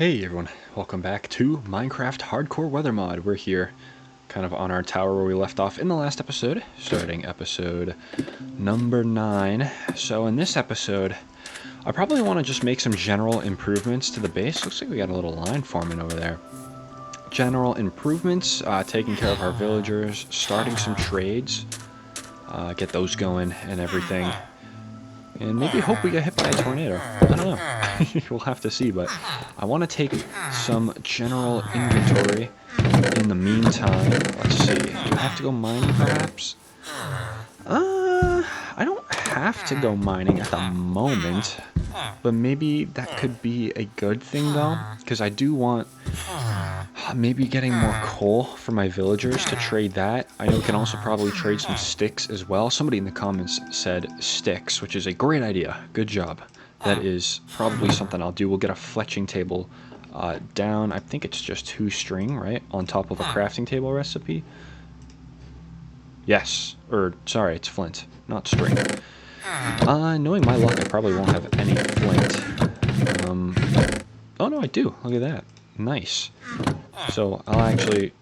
Hey everyone, welcome back to Minecraft Hardcore Weather Mod. We're here kind of on our tower where we left off in the last episode, starting episode number 9. So in this episode, I probably want to just make some general improvements to the base. Looks like we got a little line forming over there. General improvements, taking care of our villagers, starting some trades, get those going and everything. And maybe hope we get hit by a tornado. I don't know. We'll have to see, but I want to take some general inventory in the meantime. Let's see. Do I have to go mining, perhaps? I don't have to go mining at the moment, but maybe that could be a good thing, though, because I do want maybe getting more coal for my villagers to trade that. I know we can also probably trade some sticks as well. Somebody in the comments said sticks, which is a great idea. Good job. That is probably something I'll do. We'll get a fletching table down. I think it's just 2 string, right? On top of a crafting table recipe. Yes. Or, sorry, it's flint, not string. Knowing my luck, I probably won't have any flint. Oh, no, I do. Look at that. Nice. So I'll actually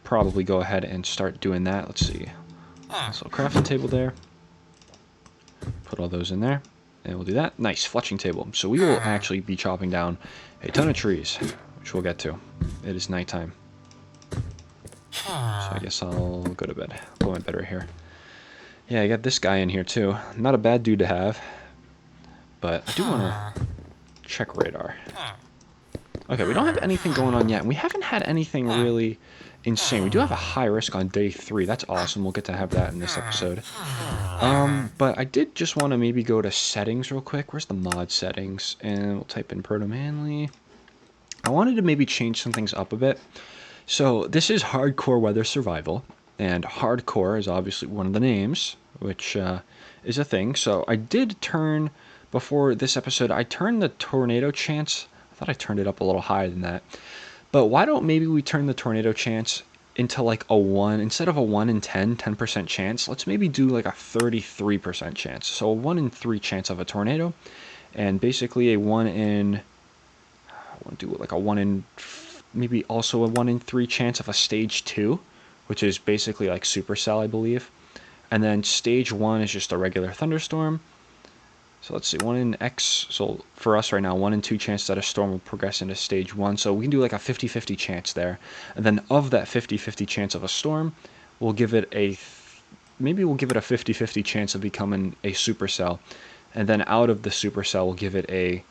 probably go ahead and start doing that. Let's see. So crafting table there. Put all those in there. And we'll do that. Nice, fletching table. So we will actually be chopping down a ton of trees, which we'll get to. It is nighttime. So I guess I'll go to bed. Go in bed right here. Yeah, I got this guy in here too. Not a bad dude to have. But I do want to check radar. Okay, we don't have anything going on yet. And we haven't had anything really insane. We do have a high risk on day 3. That's awesome. We'll get to have that in this episode. But I did just want to maybe go to settings real quick. Where's the mod settings? And we'll type in ProtoManly. I wanted to maybe change some things up a bit. So this is hardcore weather survival. And hardcore is obviously one of the names, which is a thing. So I did turn, before this episode, I turned the tornado chance. I thought I turned it up a little higher than that. But why don't maybe we turn the tornado chance into like a 1, instead of a 1 in 10% chance, let's maybe do like a 33% chance. So a 1 in 3 chance of a tornado, and basically a 1 in, I want to do like a 1 in, maybe also a 1 in 3 chance of a stage 2, which is basically like supercell, I believe. And then stage 1 is just a regular thunderstorm. So let's see, 1 in X, so for us right now, 1 in 2 chance that a storm will progress into stage 1. So we can do like a 50-50 chance there. And then of that 50-50 chance of a storm, we'll give it a, maybe we'll give it a 50-50 chance of becoming a supercell. And then out of the supercell, we'll give it a,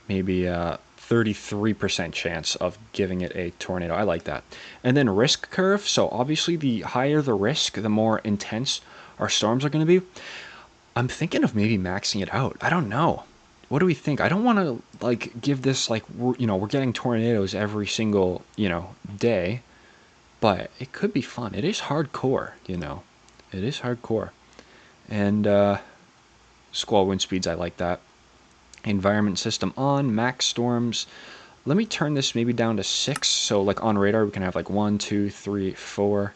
maybe a 33% chance of giving it a tornado. I like that. And then risk curve, so obviously the higher the risk, the more intense our storms are going to be. I'm thinking of maybe maxing it out. I don't know. What do we think? I don't want to, like, give this, like, we're getting tornadoes every single, day. But it could be fun. It is hardcore, It is hardcore. And, squall wind speeds, I like that. Environment system on, max storms. Let me turn this maybe down to 6. So, like, on radar, we can have, like, 1, 2, 3, 4.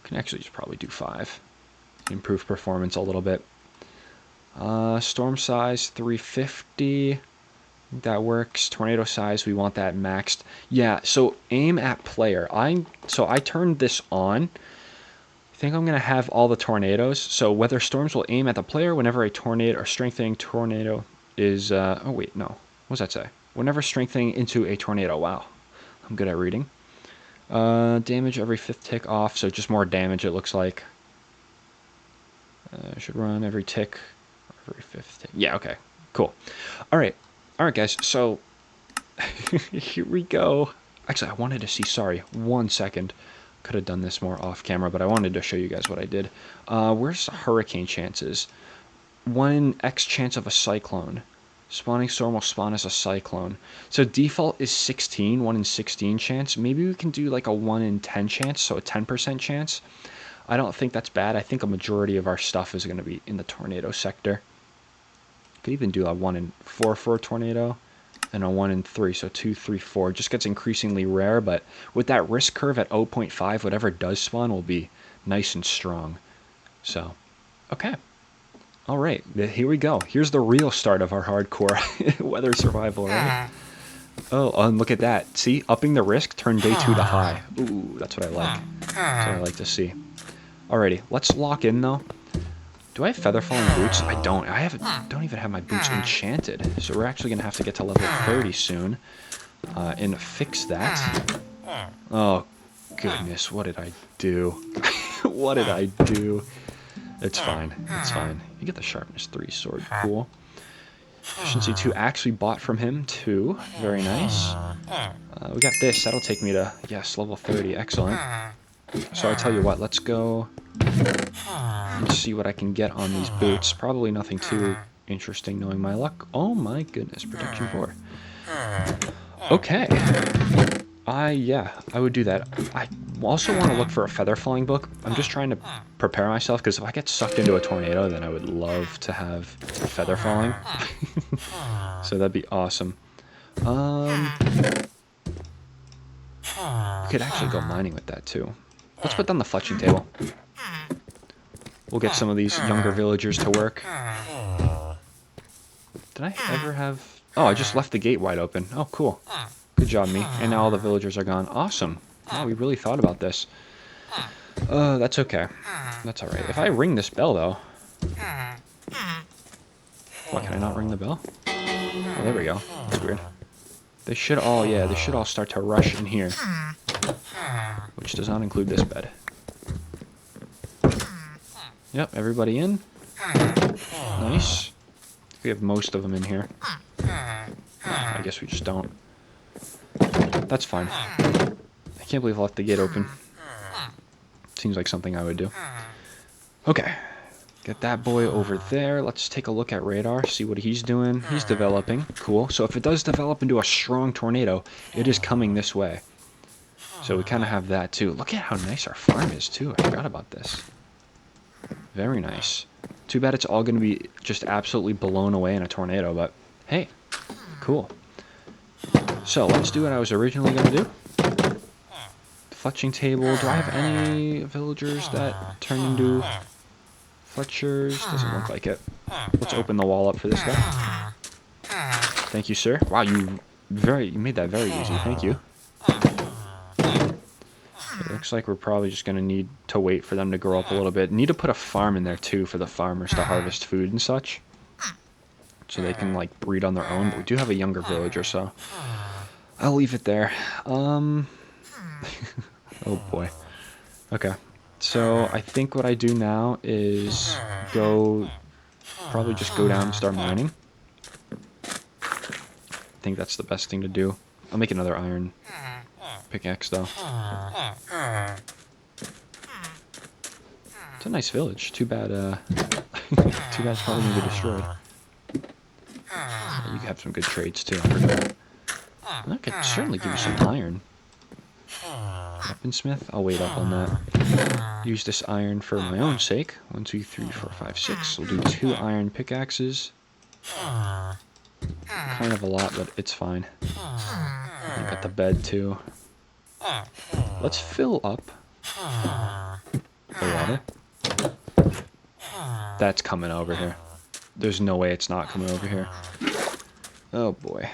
We can actually just probably do 5. Improve performance a little bit. Storm size 350. That works. Tornado size, we want that maxed. Yeah, so aim at player. So I turned this on. I think I'm gonna have all the tornadoes. So weather storms will aim at the player whenever a tornado or strengthening tornado is. Oh wait, no. What does that say? Whenever strengthening into a tornado. Wow, I'm good at reading. Damage every 5th tick off. So just more damage. It looks like. Should run every tick, every 5th tick. Yeah, okay, cool. All right, guys. So here we go. Actually, I wanted to see. Sorry, 1 second. Could have done this more off camera, but I wanted to show you guys what I did. Where's the hurricane chances? 1 in X chance of a cyclone. Spawning storm will spawn as a cyclone. So default is 16, 1 in 16 chance. Maybe we can do like a 1 in 10 chance, so a 10% chance. I don't think that's bad. I think a majority of our stuff is going to be in the tornado sector. Could even do a 1 in 4 for a tornado, and a 1 in 3, so 2, 3, 4. It just gets increasingly rare, but with that risk curve at 0.5, whatever does spawn will be nice and strong. So, okay. All right, here we go. Here's the real start of our hardcore weather survival, right? Oh, and look at that. See, upping the risk, turn day 2 to high. Ooh, that's what I like. That's what I like to see. Alrighty, let's lock in though. Do I have feather falling boots? I don't. Don't even have my boots enchanted. So we're actually gonna have to get to level 30 soon and fix that. Oh goodness, what did I do? What did I do? It's fine. It's fine. You get the sharpness 3 sword. Cool. Efficiency 2 actually bought from him too. Very nice. We got this. That'll take me to, yes, level 30. Excellent. So I tell you what, let's go and see what I can get on these boots. Probably nothing too interesting knowing my luck. Oh my goodness, protection 4. Okay. Yeah, I would do that. I also want to look for a feather falling book. I'm just trying to prepare myself, because if I get sucked into a tornado, then I would love to have feather falling. So that'd be awesome. We could actually go mining with that too. Let's put down the fletching table. We'll get some of these younger villagers to work. Did I ever have... Oh, I just left the gate wide open. Oh, cool. Good job, me. And now all the villagers are gone. Awesome. Wow, we really thought about this. That's okay. That's alright. If I ring this bell, though... What, can I not ring the bell? Oh, there we go. That's weird. They should all, yeah, they should all start to rush in here. Which does not include this bed. Yep, everybody in. Nice. We have most of them in here. I guess we just don't. That's fine. I can't believe I left the gate open. Seems like something I would do. Okay. Get that boy over there. Let's take a look at radar, see what he's doing. He's developing. Cool. So if it does develop into a strong tornado, it is coming this way. So we kind of have that too. Look at how nice our farm is too. I forgot about this. Very nice. Too bad it's all going to be just absolutely blown away in a tornado, but hey, cool. So let's do what I was originally going to do. Fletching table. Do I have any villagers that turn into fletchers? Doesn't look like it. Let's open the wall up for this guy. Thank you, sir. Wow, you made that very easy. Thank you. It looks like we're probably just going to need to wait for them to grow up a little bit. Need to put a farm in there too for the farmers to harvest food and such. So they can like breed on their own. But we do have a younger villager, so I'll leave it there. Oh boy. Okay. So I think what I do now is probably just go down and start mining. I think that's the best thing to do. I'll make another iron pickaxe though. It's a nice village. Too bad too bad it's probably gonna get destroyed. You have some good trades too, I forgot. I could certainly give you some iron. Weaponsmith? I'll wait up on that. Use this iron for my own sake. 1, 2, 3, 4, 5, 6. We'll do 2 iron pickaxes. Kind of a lot, but it's fine. I got the bed too. Let's fill up the water. That's coming over here. There's no way it's not coming over here. Oh boy.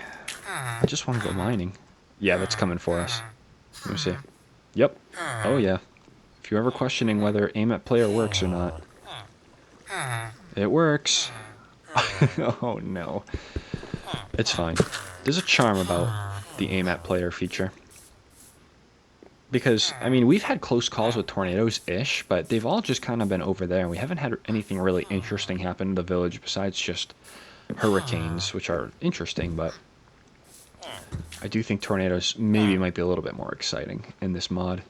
I just want to go mining. Yeah, that's coming for us. Let me see. Yep. Oh yeah. If you're ever questioning whether aim at player works or not, it works. Oh no. It's fine. There's a charm about the aim at player feature. Because, I mean, we've had close calls with tornadoes-ish, but they've all just kind of been over there, and we haven't had anything really interesting happen to the village besides just hurricanes, which are interesting, but I do think tornadoes maybe might be a little bit more exciting in this mod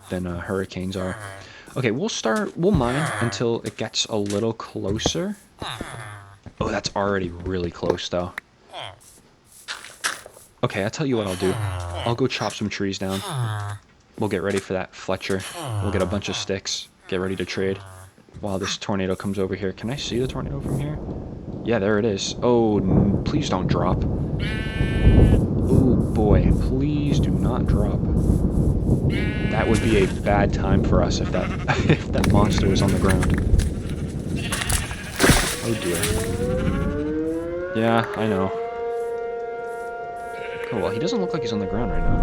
than hurricanes are. Okay, we'll mine until it gets a little closer. Oh, that's already really close, though. Okay, I'll tell you what I'll do. I'll go chop some trees down. We'll get ready for that Fletcher. We'll get a bunch of sticks. Get ready to trade while this tornado comes over here. Can I see the tornado from here? Yeah, there it is. Oh, please don't drop. Oh boy, please do not drop. That would be a bad time for us if that if that monster was on the ground. Oh dear. Yeah, I know. Oh, well, he doesn't look like he's on the ground right now.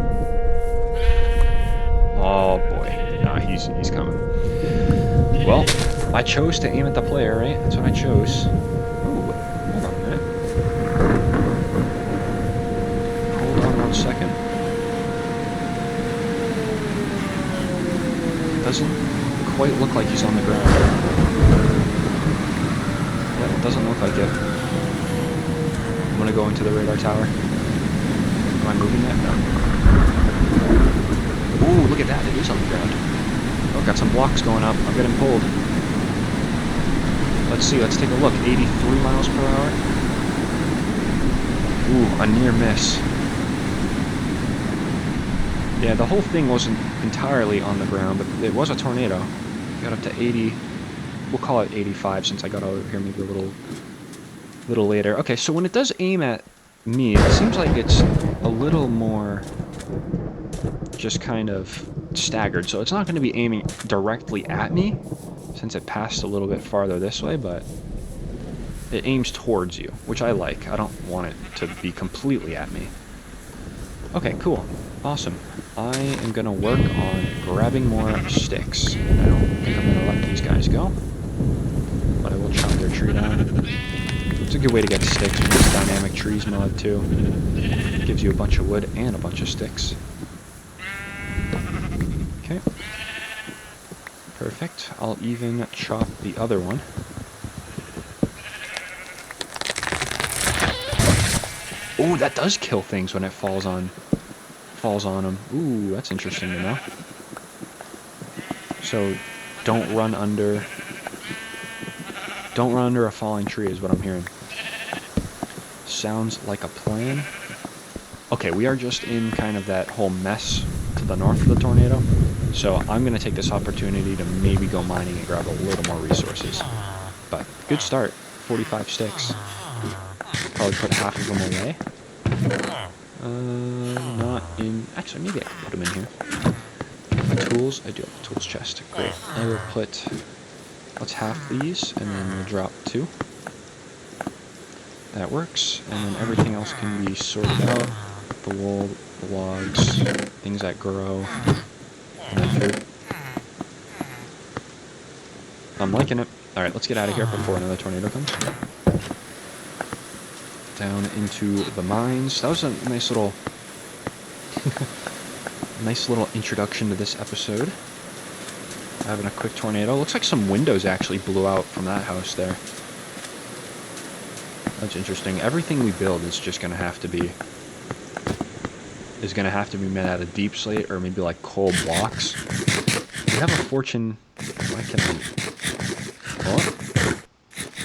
Oh boy. Nah, he's coming. Well, I chose to aim at the player, right? That's what I chose. Ooh, hold on a minute. Hold on 1 second. Doesn't quite look like he's on the ground. Yeah, it doesn't look like it. I'm gonna go into the radar tower. Am I moving yet? No. Ooh, look at that. It is on the ground. Oh, got some blocks going up. I'm getting pulled. Let's see. Let's take a look. 83 miles per hour. Ooh, a near miss. Yeah, the whole thing wasn't entirely on the ground, but it was a tornado. Got up to 80. We'll call it 85 since I got over here maybe a little later. Okay, so when it does aim at me, it seems like it's a little more just kind of staggered. So it's not going to be aiming directly at me since it passed a little bit farther this way, but it aims towards you, which I like. I don't want it to be completely at me. Okay, cool. Awesome. I am going to work on grabbing more sticks. I don't think I'm going to let these guys go, but I will chop their tree down. It's a good way to get sticks with this dynamic trees mod too. It gives you a bunch of wood and a bunch of sticks. Okay. Perfect. I'll even chop the other one. Oh, that does kill things when it falls on them. Ooh, that's interesting to know. So, don't run under a falling tree is what I'm hearing. Sounds like a plan. Okay, we are just in kind of that whole mess to the north of the tornado. So I'm going to take this opportunity to maybe go mining and grab a little more resources. But good start. 45 sticks. Probably put half of them away. Not in... Actually, maybe I can put them in here. My tools? I do have a tools chest. Great. I will put... Let's half these, and then we'll drop 2. That works. And then everything else can be sorted out. The wool, the logs, things that grow, and then food. I'm liking it. Alright, let's get out of here before another tornado comes. Down into the mines. That was a nice little... nice little introduction to this episode. Having a quick tornado. Looks like some windows actually blew out from that house there. That's interesting. Everything we build is just going to have to be... made out of deep slate or maybe like coal blocks. We have a fortune... Why can I... Oh.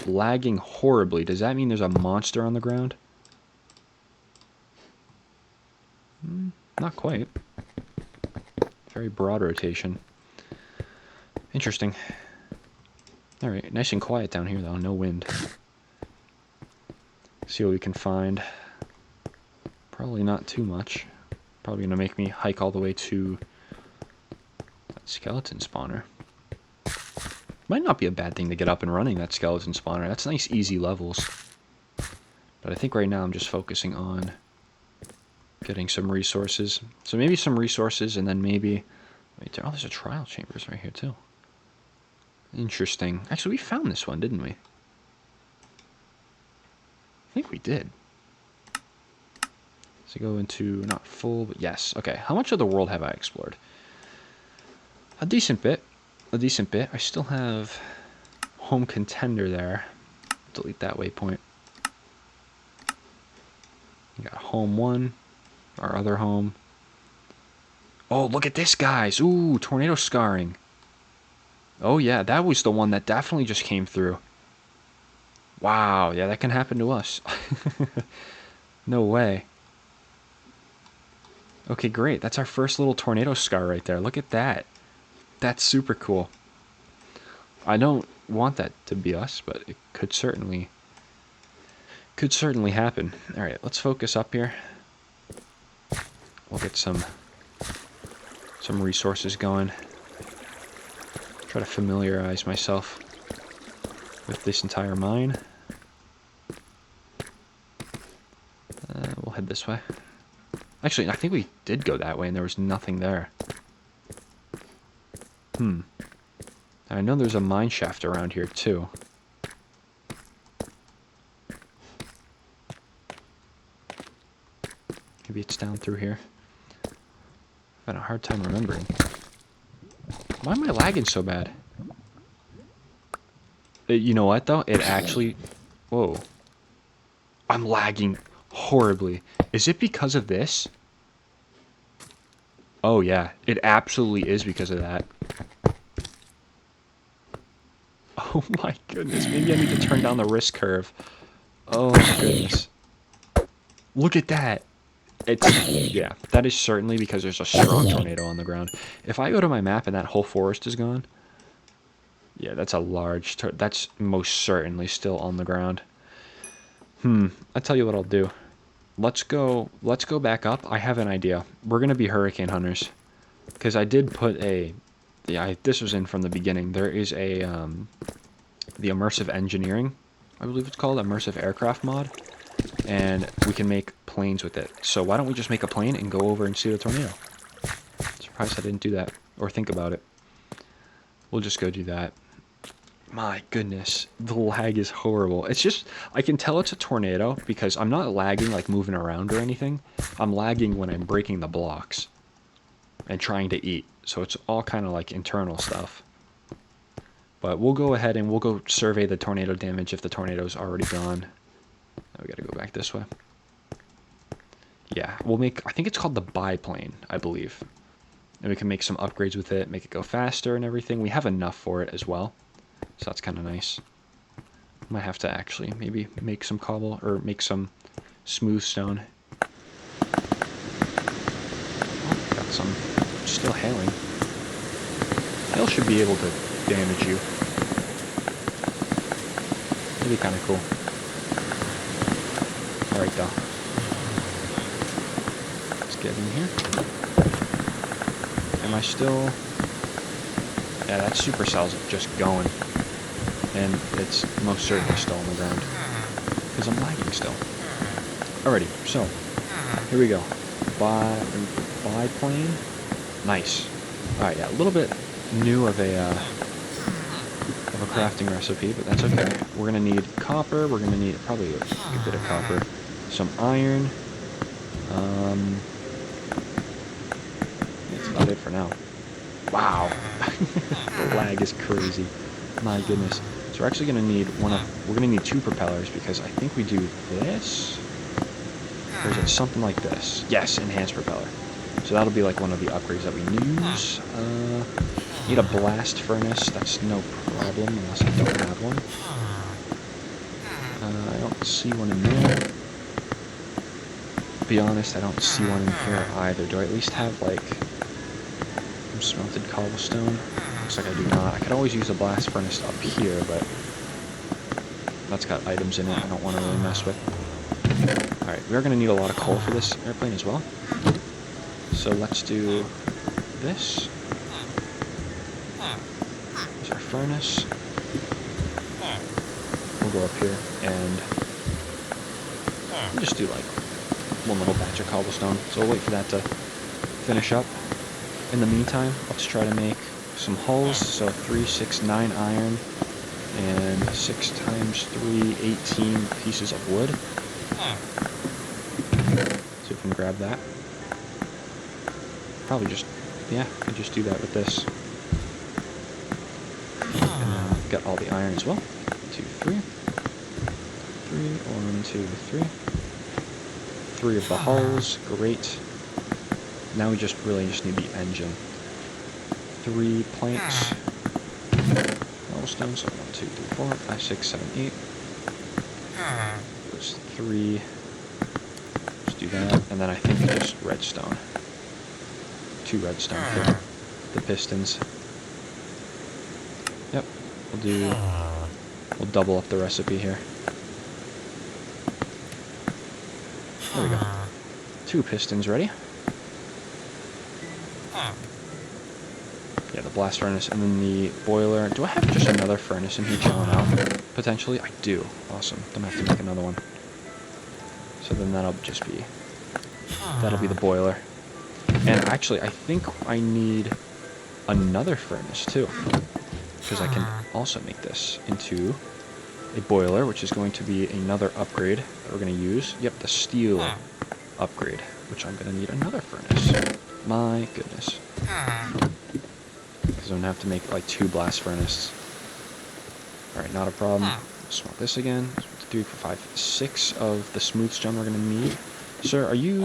Lagging horribly. Does that mean there's a monster on the ground? Not quite. Very broad rotation. Interesting. Alright, nice and quiet down here though, no wind. See what we can find. Probably not too much. Probably gonna make me hike all the way to that skeleton spawner. Might not be a bad thing to get up and running, that skeleton spawner. That's nice easy levels. But I think right now I'm just focusing on getting some resources. So maybe some resources and then maybe... Wait, oh, there's a trial chambers right here too. Interesting. Actually, we found this one, didn't we? I think we did. So go into, not full, but yes. Okay, how much of the world have I explored? A decent bit. A decent bit. I still have home contender there. Delete that waypoint. We got home 1, our other home. Oh, look at this, guys. Ooh, tornado scarring. Oh, yeah, that was the one that definitely just came through. Wow, yeah, that can happen to us. No way. Okay, great. That's our first little tornado scar right there. Look at that. That's super cool. I don't want that to be us, but it could certainly happen. All right, let's focus up here. We'll get some resources going. Try to familiarize myself with this entire mine. head this way. Actually, I think we did go that way and there was nothing there. I know there's a mine shaft around here too. Maybe it's down through here. I've had a hard time remembering. Why am I lagging so bad? You know what, though? It actually... Whoa. I'm lagging horribly. Is it because of this? Oh, yeah. It absolutely is because of that. Oh, my goodness. Maybe I need to turn down the risk curve. Oh, my goodness. Look at that. It's... Yeah, that is certainly because there's a strong tornado on the ground. If I go to my map and that whole forest is gone... Yeah, that's a large... That's most certainly still on the ground. I'll tell you what I'll do. Let's go back up. I have an idea. We're going to be hurricane hunters. Because I did put a... Yeah, this was in from the beginning. There is a... the immersive engineering, I believe it's called, immersive aircraft mod. And we can make planes with it. So why don't we just make a plane and go over and see the tornado? Surprised I didn't do that. Or think about it. We'll just go do that. My goodness, the lag is horrible. It's just, I can tell it's a tornado because I'm not lagging like moving around or anything. I'm lagging when I'm breaking the blocks and trying to eat. So it's all kind of like internal stuff. But we'll go ahead and we'll go survey the tornado damage if the tornado's already gone. Now we gotta go back this way. Yeah, we'll make, I think it's called the biplane, I believe. And we can make some upgrades with it, make it go faster and everything. We have enough for it as well. So that's kind of nice. Might have to actually maybe make some cobble or make some smooth stone. Oh, got some still hailing. Hail should be able to damage you. It'd be kind of cool. Alright, though. Let's get in here. Am I still... Yeah, that supercell's just going. And it's most certainly still on the ground. Because I'm lagging still. Alrighty, so, here we go. Biplane. Nice. Alright, yeah, a little bit new of a crafting recipe, but that's okay. We're going to need copper, we're going to need probably a bit of copper, some iron, that's about it for now. Wow, the lag is crazy. My goodness. So we're actually going to need we're going to need 2 propellers because I think we do this, or is it something like this? Yes, enhanced propeller. So that'll be like one of the upgrades that we use. Need a blast furnace, that's no problem unless I don't have one. I don't see one in there. To be honest, I don't see one in here either. Do I at least have like some smelted cobblestone? Looks like I do not. I could always use a blast furnace up here, but that's got items in it I don't want to really mess with. Alright, we are going to need a lot of coal for this airplane as well. So let's do this. There's our furnace. We'll go up here and just do like one little batch of cobblestone. So we'll wait for that to finish up. In the meantime, let's try to make some hulls. So 3, 6, 9 iron and 6 times 3, 18 pieces of wood. So we can grab that. Probably just, yeah, I just do that with this. And then I've got all the iron as well. 2, 3. 3, 1, 2, 3. 3 of the hulls, great. Now we really just need the engine. 3 planks. Cobblestone, so 1, 2, 3, 4, 5, 6, 7, 8. Those 3. Just do that. And then I think just redstone. 2 redstone for the pistons. Yep, we'll double up the recipe here. There we go. 2 pistons ready. Yeah, the blast furnace and then the boiler. Do I have just another furnace in here chilling out? Potentially, I do. Awesome. Then I have to make another one. So then that'll just be That'll be the boiler. And actually, I think I need another furnace too, because I can also make this into a boiler, which is going to be another upgrade that we're going to use. Yep, the steel upgrade, which I'm going to need another furnace. My goodness. Because I'm going to have to make like 2 blast furnaces. Alright, not a problem. Swap this again. 3, 4, 5, 6 of the smooth stone we're going to need. Sir, are you,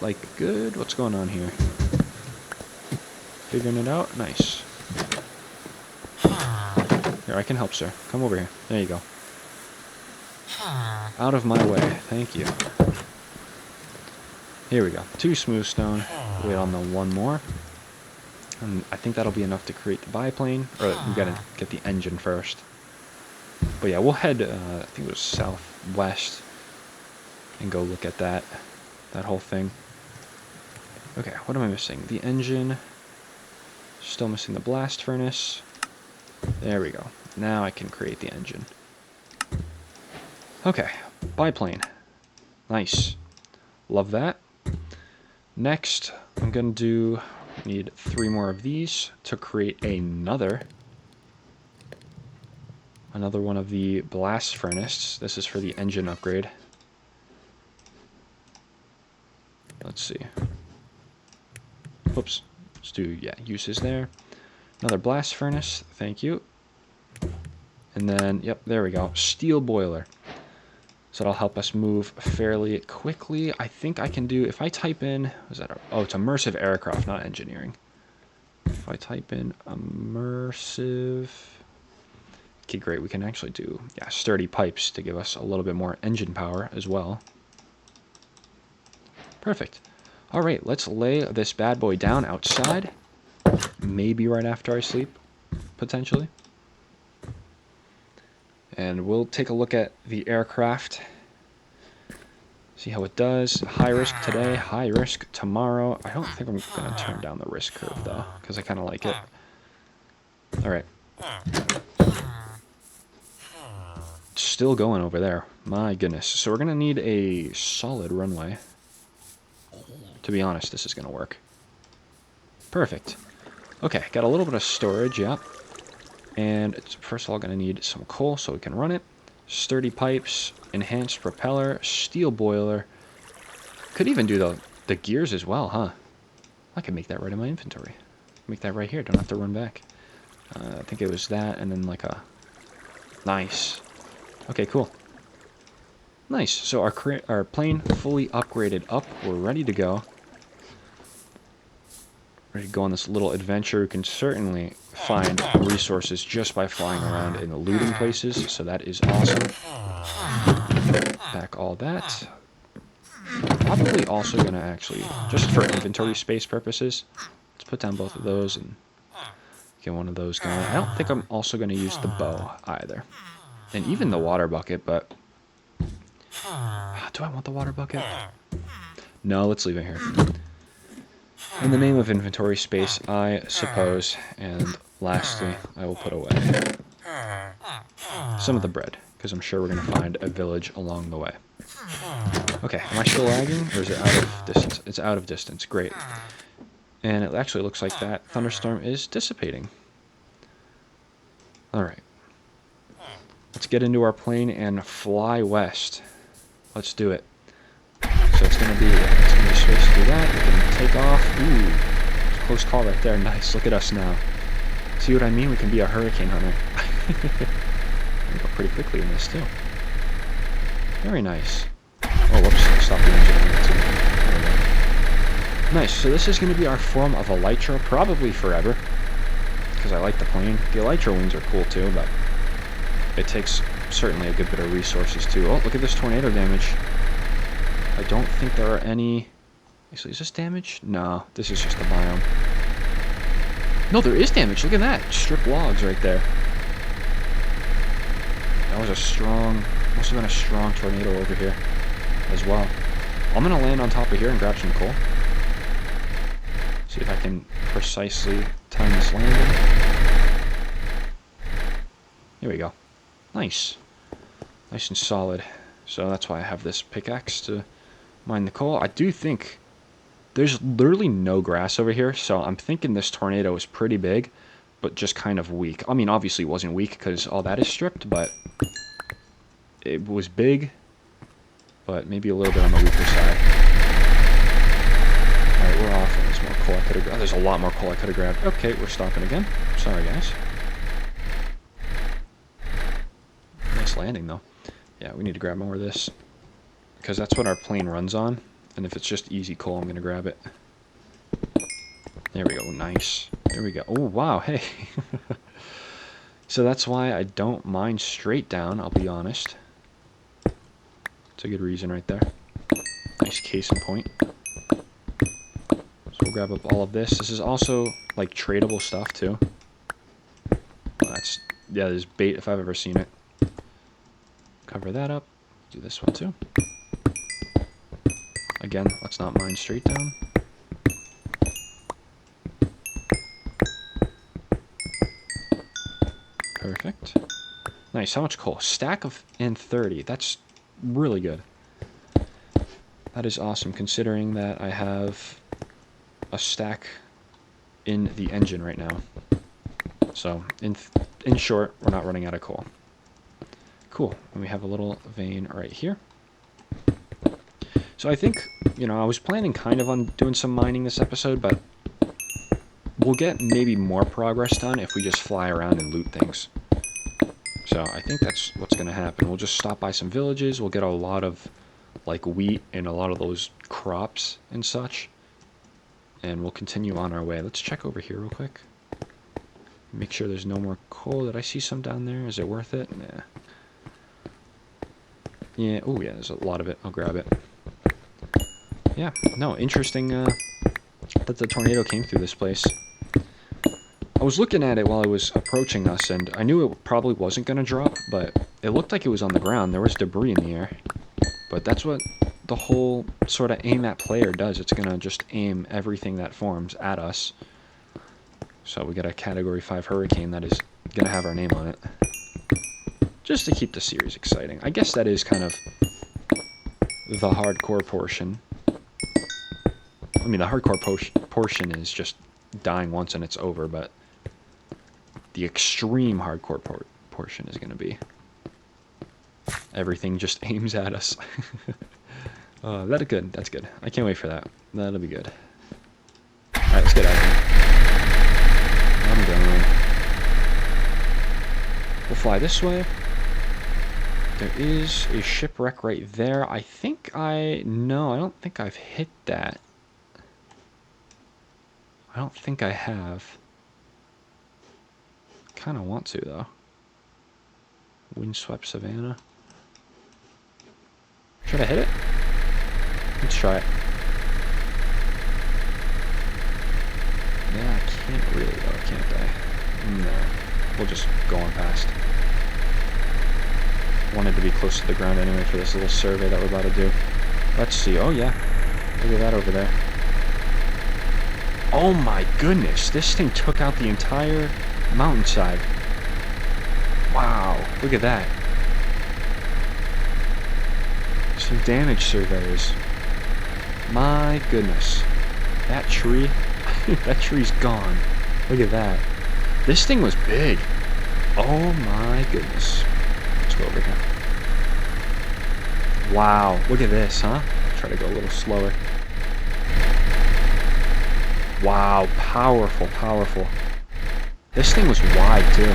like, good? What's going on here? Figuring it out? Nice. Here, I can help, sir. Come over here. There you go. Out of my way. Thank you. Here we go. 2 smooth stone. Wait on the 1 more. And I think that'll be enough to create the biplane. Or we gotta get the engine first. But yeah, we'll head, I think it was southwest. And go look at that whole thing. Okay, what am I missing? The engine. Still missing the blast furnace. There we go. Now I can create the engine. Okay, biplane. Nice. Love that. Next, I'm going to need 3 more of these to create another one of the blast furnace. This is for the engine upgrade. Let's see. Whoops. Let's do, yeah, uses there. Another blast furnace. Thank you. And then, yep, there we go. Steel boiler. So that'll help us move fairly quickly. I think I can do, if I type in, is that, oh, it's immersive aircraft, not engineering. If I type in immersive, okay, great, we can actually do, yeah, sturdy pipes to give us a little bit more engine power as well. Perfect. All right, let's lay this bad boy down outside. Maybe right after I sleep, potentially. And we'll take a look at the aircraft. See how it does. High risk today, high risk tomorrow. I don't think I'm going to turn down the risk curve, though, because I kind of like it. All right. Still going over there. My goodness. So we're going to need a solid runway. To be honest, this is going to work. Perfect. Okay, got a little bit of storage, yeah. And it's first of all going to need some coal so we can run it. Sturdy pipes, enhanced propeller, steel boiler. Could even do the gears as well, huh? I can make that right in my inventory. Make that right here, don't have to run back. I think it was that and then like a... Nice. Okay, cool. Nice, so our plane fully upgraded up. We're ready to go. Ready to go on this little adventure. We can certainly find resources just by flying around in the looting places, so that is awesome. Back all that. Probably also going to actually, just for inventory space purposes, let's put down both of those and get one of those going. I don't think I'm also going to use the bow either. And even the water bucket, but... Do I want the water bucket? No, let's leave it here. In the name of inventory space, I suppose. And lastly, I will put away some of the bread, because I'm sure we're going to find a village along the way. Okay, am I still lagging, or is it out of distance? It's out of distance, great. And it actually looks like that thunderstorm is dissipating. Alright. Let's get into our plane and fly west. Let's do it. So it's gonna be space to do that. We can take off. Ooh, close call right there. Nice. Look at us now. See what I mean? We can be a hurricane hunter. We go pretty quickly in this too. Very nice. Oh, whoops! Stop the engine. Nice. So this is going to be our form of elytra, probably forever, because I like the plane. The elytra wings are cool too, but it takes certainly a good bit of resources too. Oh, look at this tornado damage. I don't think there are any... Actually, is this damage? No, this is just a biome. No, there is damage. Look at that. Strip logs right there. That was a strong... Must have been a strong tornado over here as well. I'm going to land on top of here and grab some coal. See if I can precisely time this landing. Here we go. Nice. Nice and solid. So that's why I have this pickaxe to mine the coal. I do think there's literally no grass over here, so I'm thinking this tornado is pretty big, but just kind of weak. I mean, obviously it wasn't weak because all that is stripped, but it was big, but maybe a little bit on the weaker side. Alright, we're off. There's more coal I could have grabbed. There's a lot more coal I could have grabbed. Okay, we're stopping again. Sorry, guys. Nice landing, though. Yeah, we need to grab more of this, because that's what our plane runs on. And if it's just easy coal, I'm going to grab it. There we go. Nice. There we go. Oh, wow. Hey. So that's why I don't mine straight down, I'll be honest. It's a good reason right there. Nice case in point. So we'll grab up all of this. This is also, like, tradable stuff, too. Well, that's... Yeah, there's bait if I've ever seen it. Cover that up. Do this one, too. Again, let's not mine straight down. Perfect. Nice. How much coal? Stack of and 30. That's really good. That is awesome, considering that I have a stack in the engine right now. So, in short, we're not running out of coal. Cool. And we have a little vein right here. So I think, you know, I was planning kind of on doing some mining this episode, but we'll get maybe more progress done if we just fly around and loot things. So I think that's what's going to happen. We'll just stop by some villages. We'll get a lot of, like, wheat and a lot of those crops and such. And we'll continue on our way. Let's check over here real quick. Make sure there's no more coal. Did I see some down there? Is it worth it? Nah. Yeah. Oh, yeah, there's a lot of it. I'll grab it. Yeah, no, interesting that the tornado came through this place. I was looking at it while it was approaching us, and I knew it probably wasn't going to drop, but it looked like it was on the ground. There was debris in the air. But that's what the whole sort of aim at player does. It's going to just aim everything that forms at us. So we got a Category 5 hurricane that is going to have our name on it. Just to keep the series exciting. I guess that is kind of the hardcore portion. I mean, the hardcore portion is just dying once and it's over, but the extreme hardcore portion is going to be everything just aims at us. That's good. That's good. I can't wait for that. That'll be good. Alright, let's get out of here. I'm done. We'll fly this way. There is a shipwreck right there. I think no, I don't think I've hit that. I don't think I have. Kind of want to, though. Windswept Savannah. Should I hit it? Let's try it. Yeah, I can't really, though, can't I? No. We'll just go on past. Wanted to be close to the ground anyway for this little survey that we're about to do. Let's see. Oh, yeah. Look at that over there. Oh my goodness, this thing took out the entire mountainside. Wow, look at that. Some damage surveyors. My goodness. That tree, that tree's gone. Look at that. This thing was big. Oh my goodness. Let's go over here. Wow, look at this, huh? Try to go a little slower. Wow, powerful, powerful. This thing was wide, too.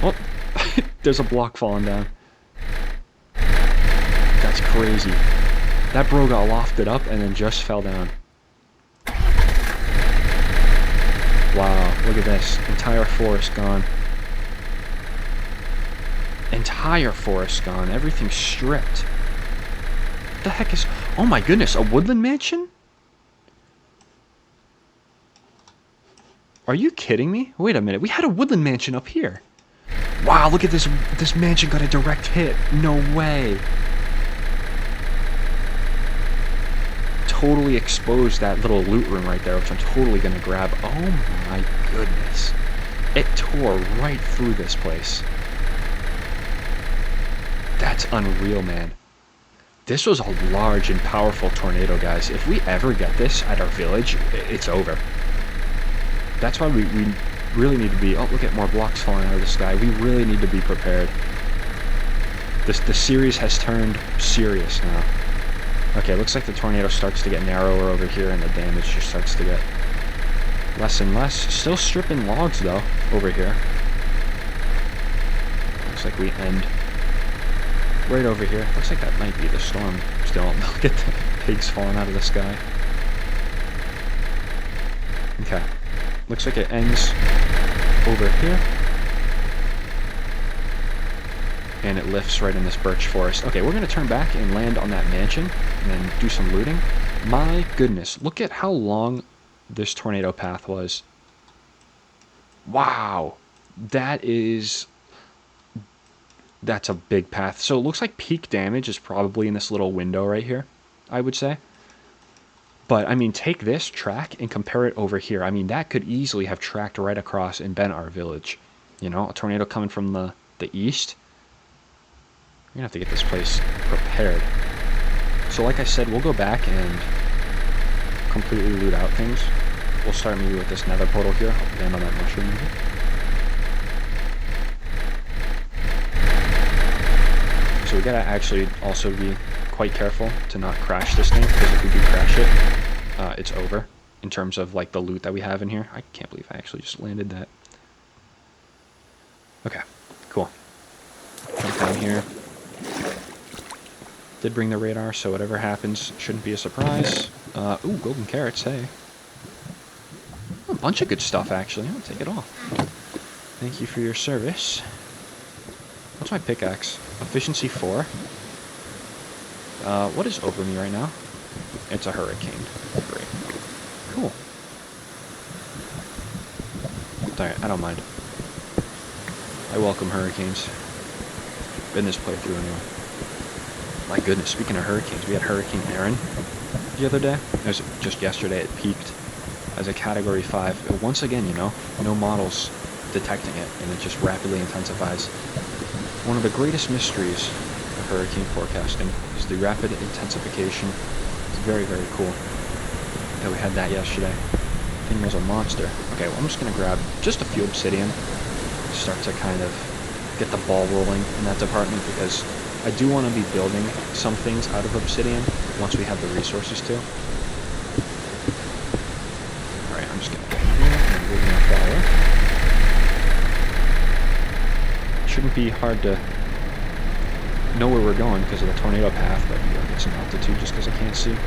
Oh, there's a block falling down. That's crazy. That bro got lofted up and then just fell down. Wow, look at this. Entire forest gone. Entire forest gone. Everything's stripped. What the heck is... Oh my goodness, a woodland mansion? Are you kidding me? Wait a minute, we had a woodland mansion up here. Wow, look at this. This mansion got a direct hit. No way. Totally exposed that little loot room right there, which I'm totally going to grab. Oh my goodness. It tore right through this place. That's unreal, man. This was a large and powerful tornado, guys. If we ever get this at our village, it's over. That's why we really need to be... Oh, look at more blocks falling out of the sky. We really need to be prepared. The series has turned serious now. Okay, looks like the tornado starts to get narrower over here, and the damage just starts to get less and less. Still stripping logs, though, over here. Looks like we end right over here. Looks like that might be the storm still. Look at the pigs falling out of the sky. Okay. Looks like it ends over here. And it lifts right in this birch forest. Okay, we're going to turn back and land on that mansion and then do some looting. My goodness, look at how long this tornado path was. Wow. That's a big path. So it looks like peak damage is probably in this little window right here, I would say. But, I mean, take this track and compare it over here. I mean, that could easily have tracked right across and been our village. You know, a tornado coming from the east. We're going to have to get this place prepared. So like I said, we'll go back and completely loot out things. We'll start maybe with this nether portal here. I'll land on that mushroom maybe. So we got to actually also be quite careful to not crash this thing, because if we do crash it, it's over in terms of like the loot that we have in here. I can't believe I actually just landed that. Okay, cool. Jump down here. Did bring the radar, so whatever happens shouldn't be a surprise. Ooh, golden carrots, hey. A bunch of good stuff, actually. I'll take it all. Thank you for your service. What's my pickaxe? Efficiency 4. What is over me right now? It's a hurricane. Great. Cool. Alright, I don't mind. I welcome hurricanes. In this playthrough anyway. My goodness, speaking of hurricanes, we had Hurricane Aaron the other day. It was just yesterday, it peaked as a Category 5. Once again, you know, no models detecting it, and it just rapidly intensifies. One of the greatest mysteries of hurricane forecasting is the rapid intensification. It's very, very cool that we had that yesterday. The thing was a monster. Okay, well, I'm just going to grab just a few obsidian, start to kind of get the ball rolling in that department, because I do want to be building some things out of obsidian once we have the resources to. Alright, I'm just going to go in here and move my flower. Shouldn't be hard to know where we're going because of the tornado path, but we'll get some altitude just because I can't see. Look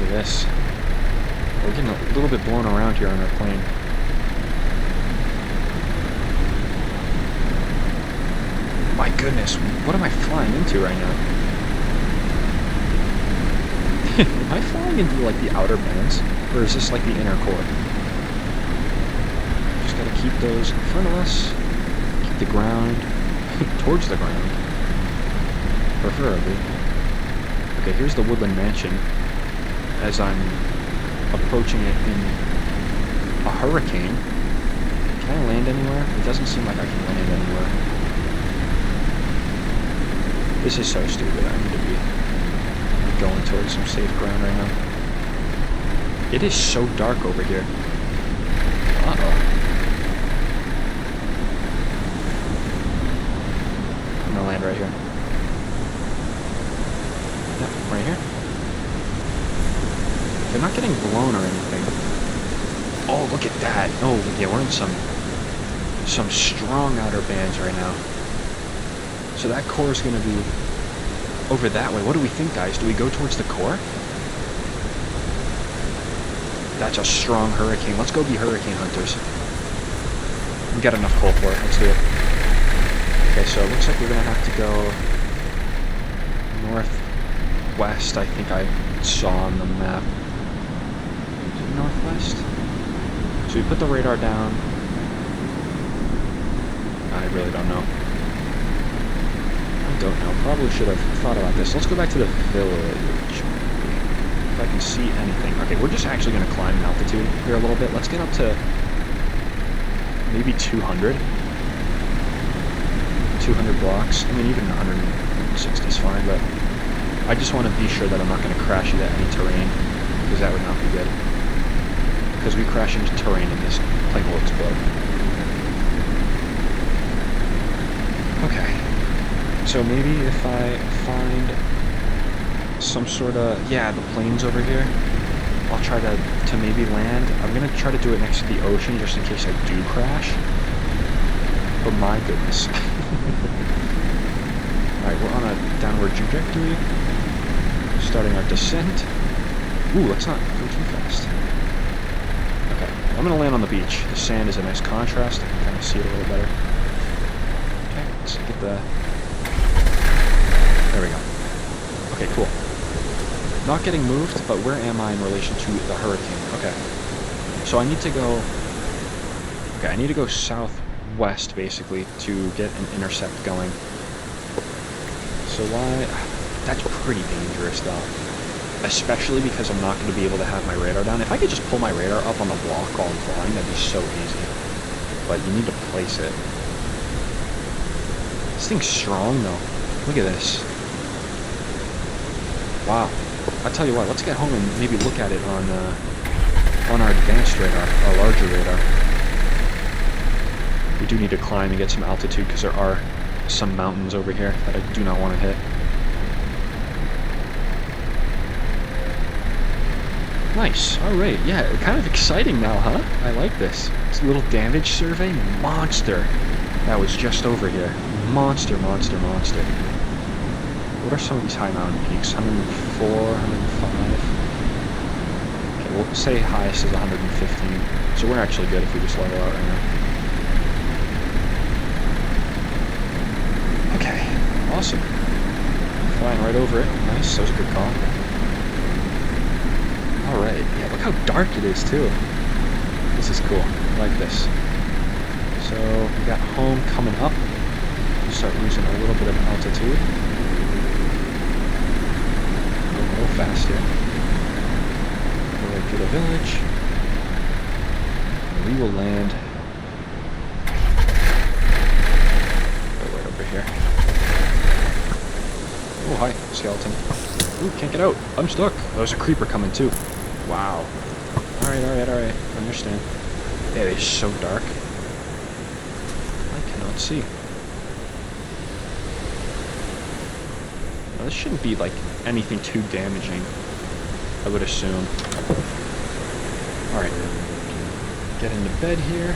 at this. We're getting a little bit blown around here on our plane. My goodness, what am I flying into right now? Am I flying into like the outer bands? Or is this like the inner core? Just gotta keep those in front of us. Keep the ground towards the ground. Preferably. Okay, here's the woodland mansion. As I'm approaching it in a hurricane. Can I land anywhere? It doesn't seem like I can land anywhere. This is so stupid. I need to be going towards some safe ground right now. It is so dark over here. Uh-oh. I'm gonna land right here. Yep, right here. They're not getting blown or anything. Oh, look at that. Oh, yeah, we're in some strong outer bands right now. So that core is going to be over that way. What do we think, guys? Do we go towards the core? That's a strong hurricane. Let's go be hurricane hunters. We got enough coal for it. Let's do it. Okay, so it looks like we're going to have to go northwest. I think I saw on the map. Is it northwest? So we put the radar down. I really don't know. Don't know. Probably should have thought about this. Let's go back to the village. If I can see anything. Okay, we're just actually going to climb in altitude here a little bit. Let's get up to maybe 200. 200 blocks. I mean, even 100. 160 is fine, but I just want to be sure that I'm not going to crash into any terrain, because that would not be good. Because we crash into terrain and this plane will explode. Okay, so maybe if I find some sort of, yeah, the plane's over here, I'll try to maybe land. I'm going to try to do it next to the ocean just in case I do crash. But my goodness. Alright, we're on a downward trajectory. Starting our descent. Ooh, let's not go too fast. Okay, I'm going to land on the beach. The sand is a nice contrast. I can kind of see it a little better. Okay, let's get the... There we go. Okay, cool. Not getting moved, but where am I in relation to the hurricane? Okay. So I need to go... Okay, I need to go southwest, basically, to get an intercept going. So why... That's pretty dangerous, though. Especially because I'm not going to be able to have my radar down. If I could just pull my radar up on the block while I'm flying, that'd be so easy. But you need to place it. This thing's strong, though. Look at this. Wow. I'll tell you what, let's get home and maybe look at it on our advanced radar, our larger radar. We do need to climb and get some altitude because there are some mountains over here that I do not want to hit. Nice. Alright, yeah, kind of exciting now, huh? I like this. This little damage survey, monster. That was just over here. Monster, monster, monster. What are some of these high mountain peaks? 104, 105. Okay, we'll say highest is 115. So we're actually good if we just level out right now. Okay, awesome. Flying right over it. Nice, that was a good call. Alright, yeah, look how dark it is too. This is cool. I like this. So we got home coming up. We start losing a little bit of altitude. A little faster. Go right through the village. And we will land right over here. Oh, hi, skeleton. Ooh, can't get out. I'm stuck. Oh, there's a creeper coming too. Wow. Alright, alright, alright. I understand. Yeah, it's so dark. I cannot see. Now, this shouldn't be, like, anything too damaging, I would assume. Alright. Get into bed here.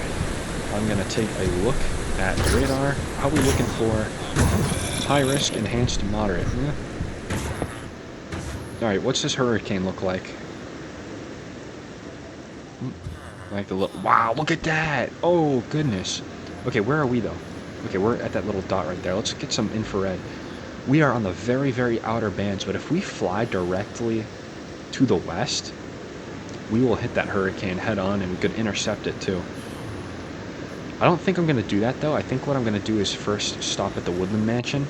I'm going to take a look at the radar. How are we looking for high risk, enhanced, moderate? Yeah. Alright, what's this hurricane look like? Like the little... Wow, look at that! Oh, goodness. Okay, where are we, though? Okay, we're at that little dot right there. Let's get some infrared. We are on the very, very outer bands, but if we fly directly to the west, we will hit that hurricane head-on, and we could intercept it, too. I don't think I'm going to do that, though. I think what I'm going to do is first stop at the Woodland Mansion.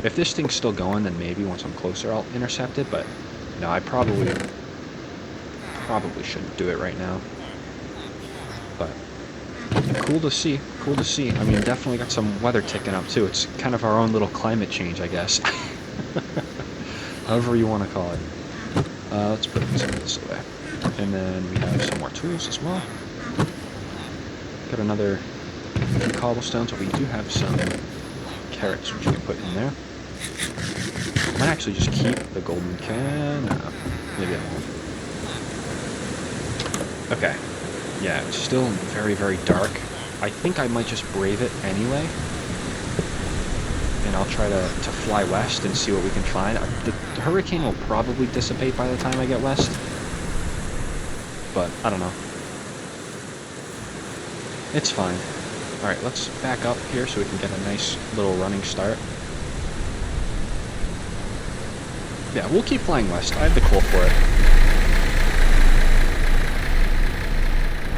If this thing's still going, then maybe once I'm closer I'll intercept it, but no, I probably shouldn't do it right now. But cool to see, cool to see. I mean, definitely got some weather ticking up too. It's kind of our own little climate change, I guess. However you want to call it. Let's put some of this away. And then we have some more tools as well. Got another few cobblestones, but we do have some carrots which we can put in there. I might actually just keep the golden can. Maybe I won't. Okay. Yeah, it's still very, very dark. I think I might just brave it anyway. And I'll try to fly west and see what we can find. The hurricane will probably dissipate by the time I get west. But, I don't know. It's fine. Alright, let's back up here so we can get a nice little running start. Yeah, we'll keep flying west. I have the coal for it.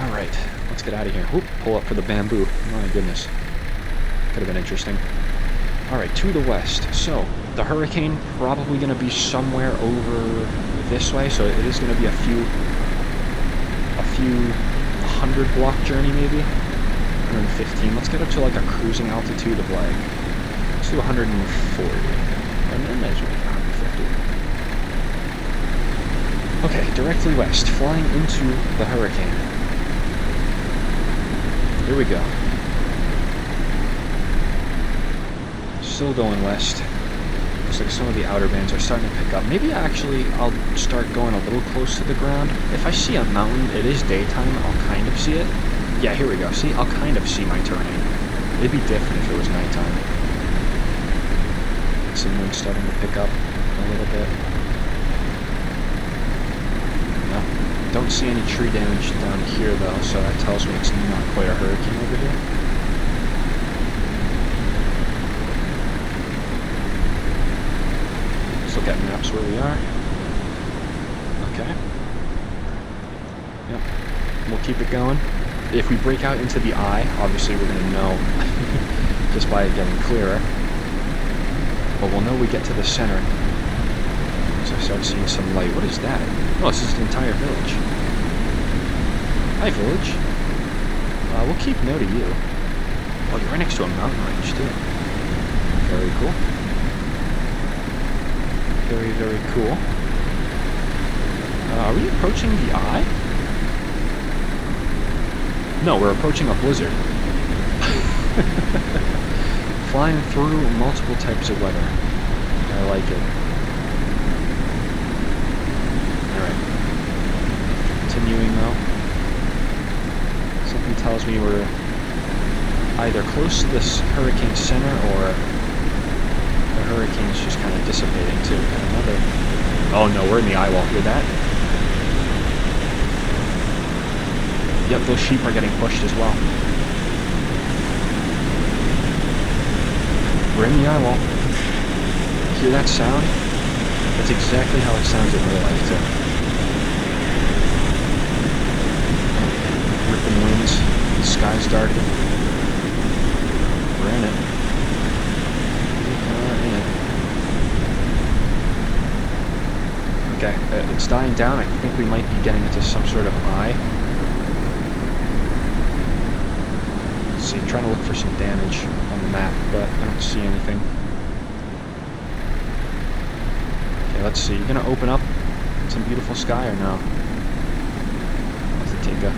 Alright, let's get out of here. Oop, pull up for the bamboo. My goodness. Could have been interesting. Alright, to the west. So, the hurricane probably going to be somewhere over this way, so it is going to be a few 100 block journey maybe. 115. Let's get up to like a cruising altitude of like, let's do 140. and then there's 150. Okay, directly west, flying into the hurricane. Here we go. Still going west. Looks like some of the outer bands are starting to pick up. Maybe I'll start going a little close to the ground. If I see a mountain, it is daytime, I'll kind of see it. Yeah, here we go. See, I'll kind of see my terrain. It'd be different if it was nighttime. Some wind starting to pick up a little bit. No, don't see any tree damage down here though, so that tells me it's not quite a hurricane over here. Let's look at maps where we are. Okay. Yep. We'll keep it going. If we break out into the eye, obviously we're going to know just by it getting clearer. But we'll know we get to the center. So I start seeing some light. What is that? Oh, this is the entire village. Hi, village. We'll keep note of you. Oh, you're right next to a mountain range, too. Very cool. Very, very cool. Are we approaching the eye? No, we're approaching a blizzard. Flying through multiple types of weather. I like it. Alright. Continuing though. Something tells me we're either close to this hurricane center or the hurricane's just kind of dissipating too. And another... Oh no, we're in the eye wall. Hear that? Yep, those sheep are getting pushed as well. We're in the eye wall. Hear that sound? That's exactly how it sounds in real life, too. Ripping winds. The sky's darkening. We're in it. We're in it. Okay, it's dying down. I think we might be getting into some sort of eye. See, I'm trying to look for some damage on the map, but I don't see anything. Okay, let's see. You gonna open up some beautiful sky or no? Let's take a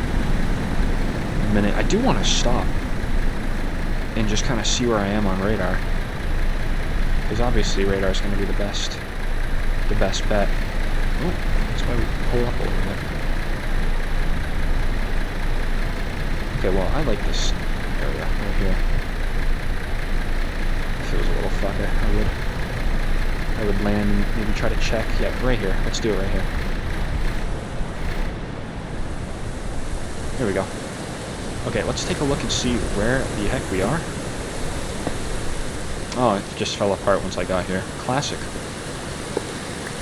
minute. I do want to stop and just kind of see where I am on radar, because obviously radar is going to be the best bet. Oh, that's why we pull up a little bit. Okay, well, I like this area right here. If it was a little flatter, I would land and maybe try to check. Yeah, right here. Let's do it right here. Here we go. Okay, let's take a look and see where the heck we are. Oh, it just fell apart once I got here. Classic.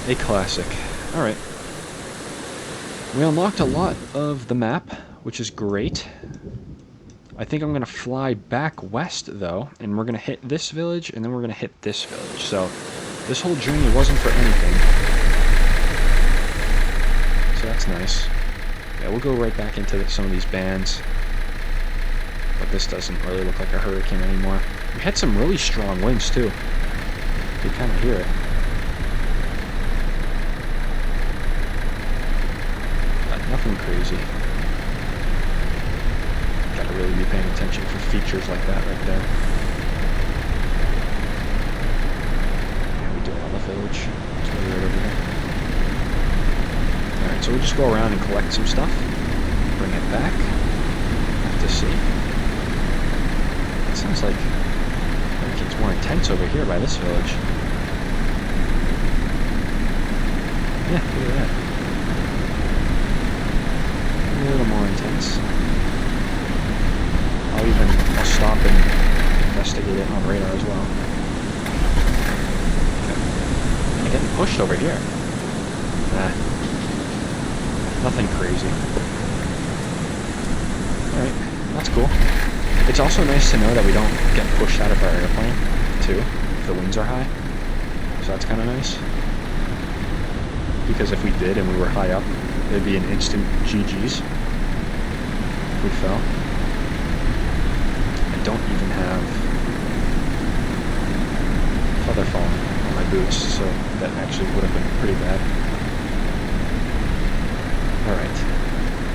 A classic. Alright. We unlocked a lot of the map, which is great. I think I'm going to fly back west, though, and we're going to hit this village, and then we're going to hit this village. So, this whole journey wasn't for anything. So that's nice. Yeah, we'll go right back into some of these bands. But this doesn't really look like a hurricane anymore. We had some really strong winds, too. You kind of hear it. Nothing crazy. Gotta really be paying attention for features like that right there. Yeah, we do it on the village. It's really right over here. Alright, so we'll just go around and collect some stuff. Bring it back. Have to see. It sounds like it's more intense over here by this village. Yeah, look at that. A little more intense. I'll stop and investigate it on radar as well. Okay. I'm getting pushed over here. Nah. Nothing crazy. Alright, that's cool. It's also nice to know that we don't get pushed out of our airplane, too, if the winds are high. So that's kind of nice. Because if we did and we were high up, it'd be an instant GG's. We fell. I don't even have feather falling on my boots, so that actually would have been pretty bad. Alright.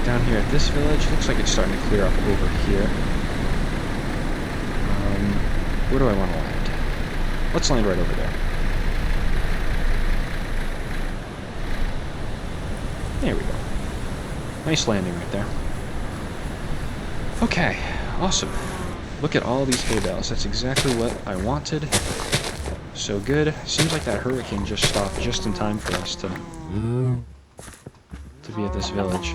Down here at this village, looks like it's starting to clear up over here. Where do I want to land? Let's land right over there. There we go. Nice landing right there. Okay, awesome. Look at all these hay bales. That's exactly what I wanted. So good. Seems like that hurricane just stopped just in time for us to be at this village.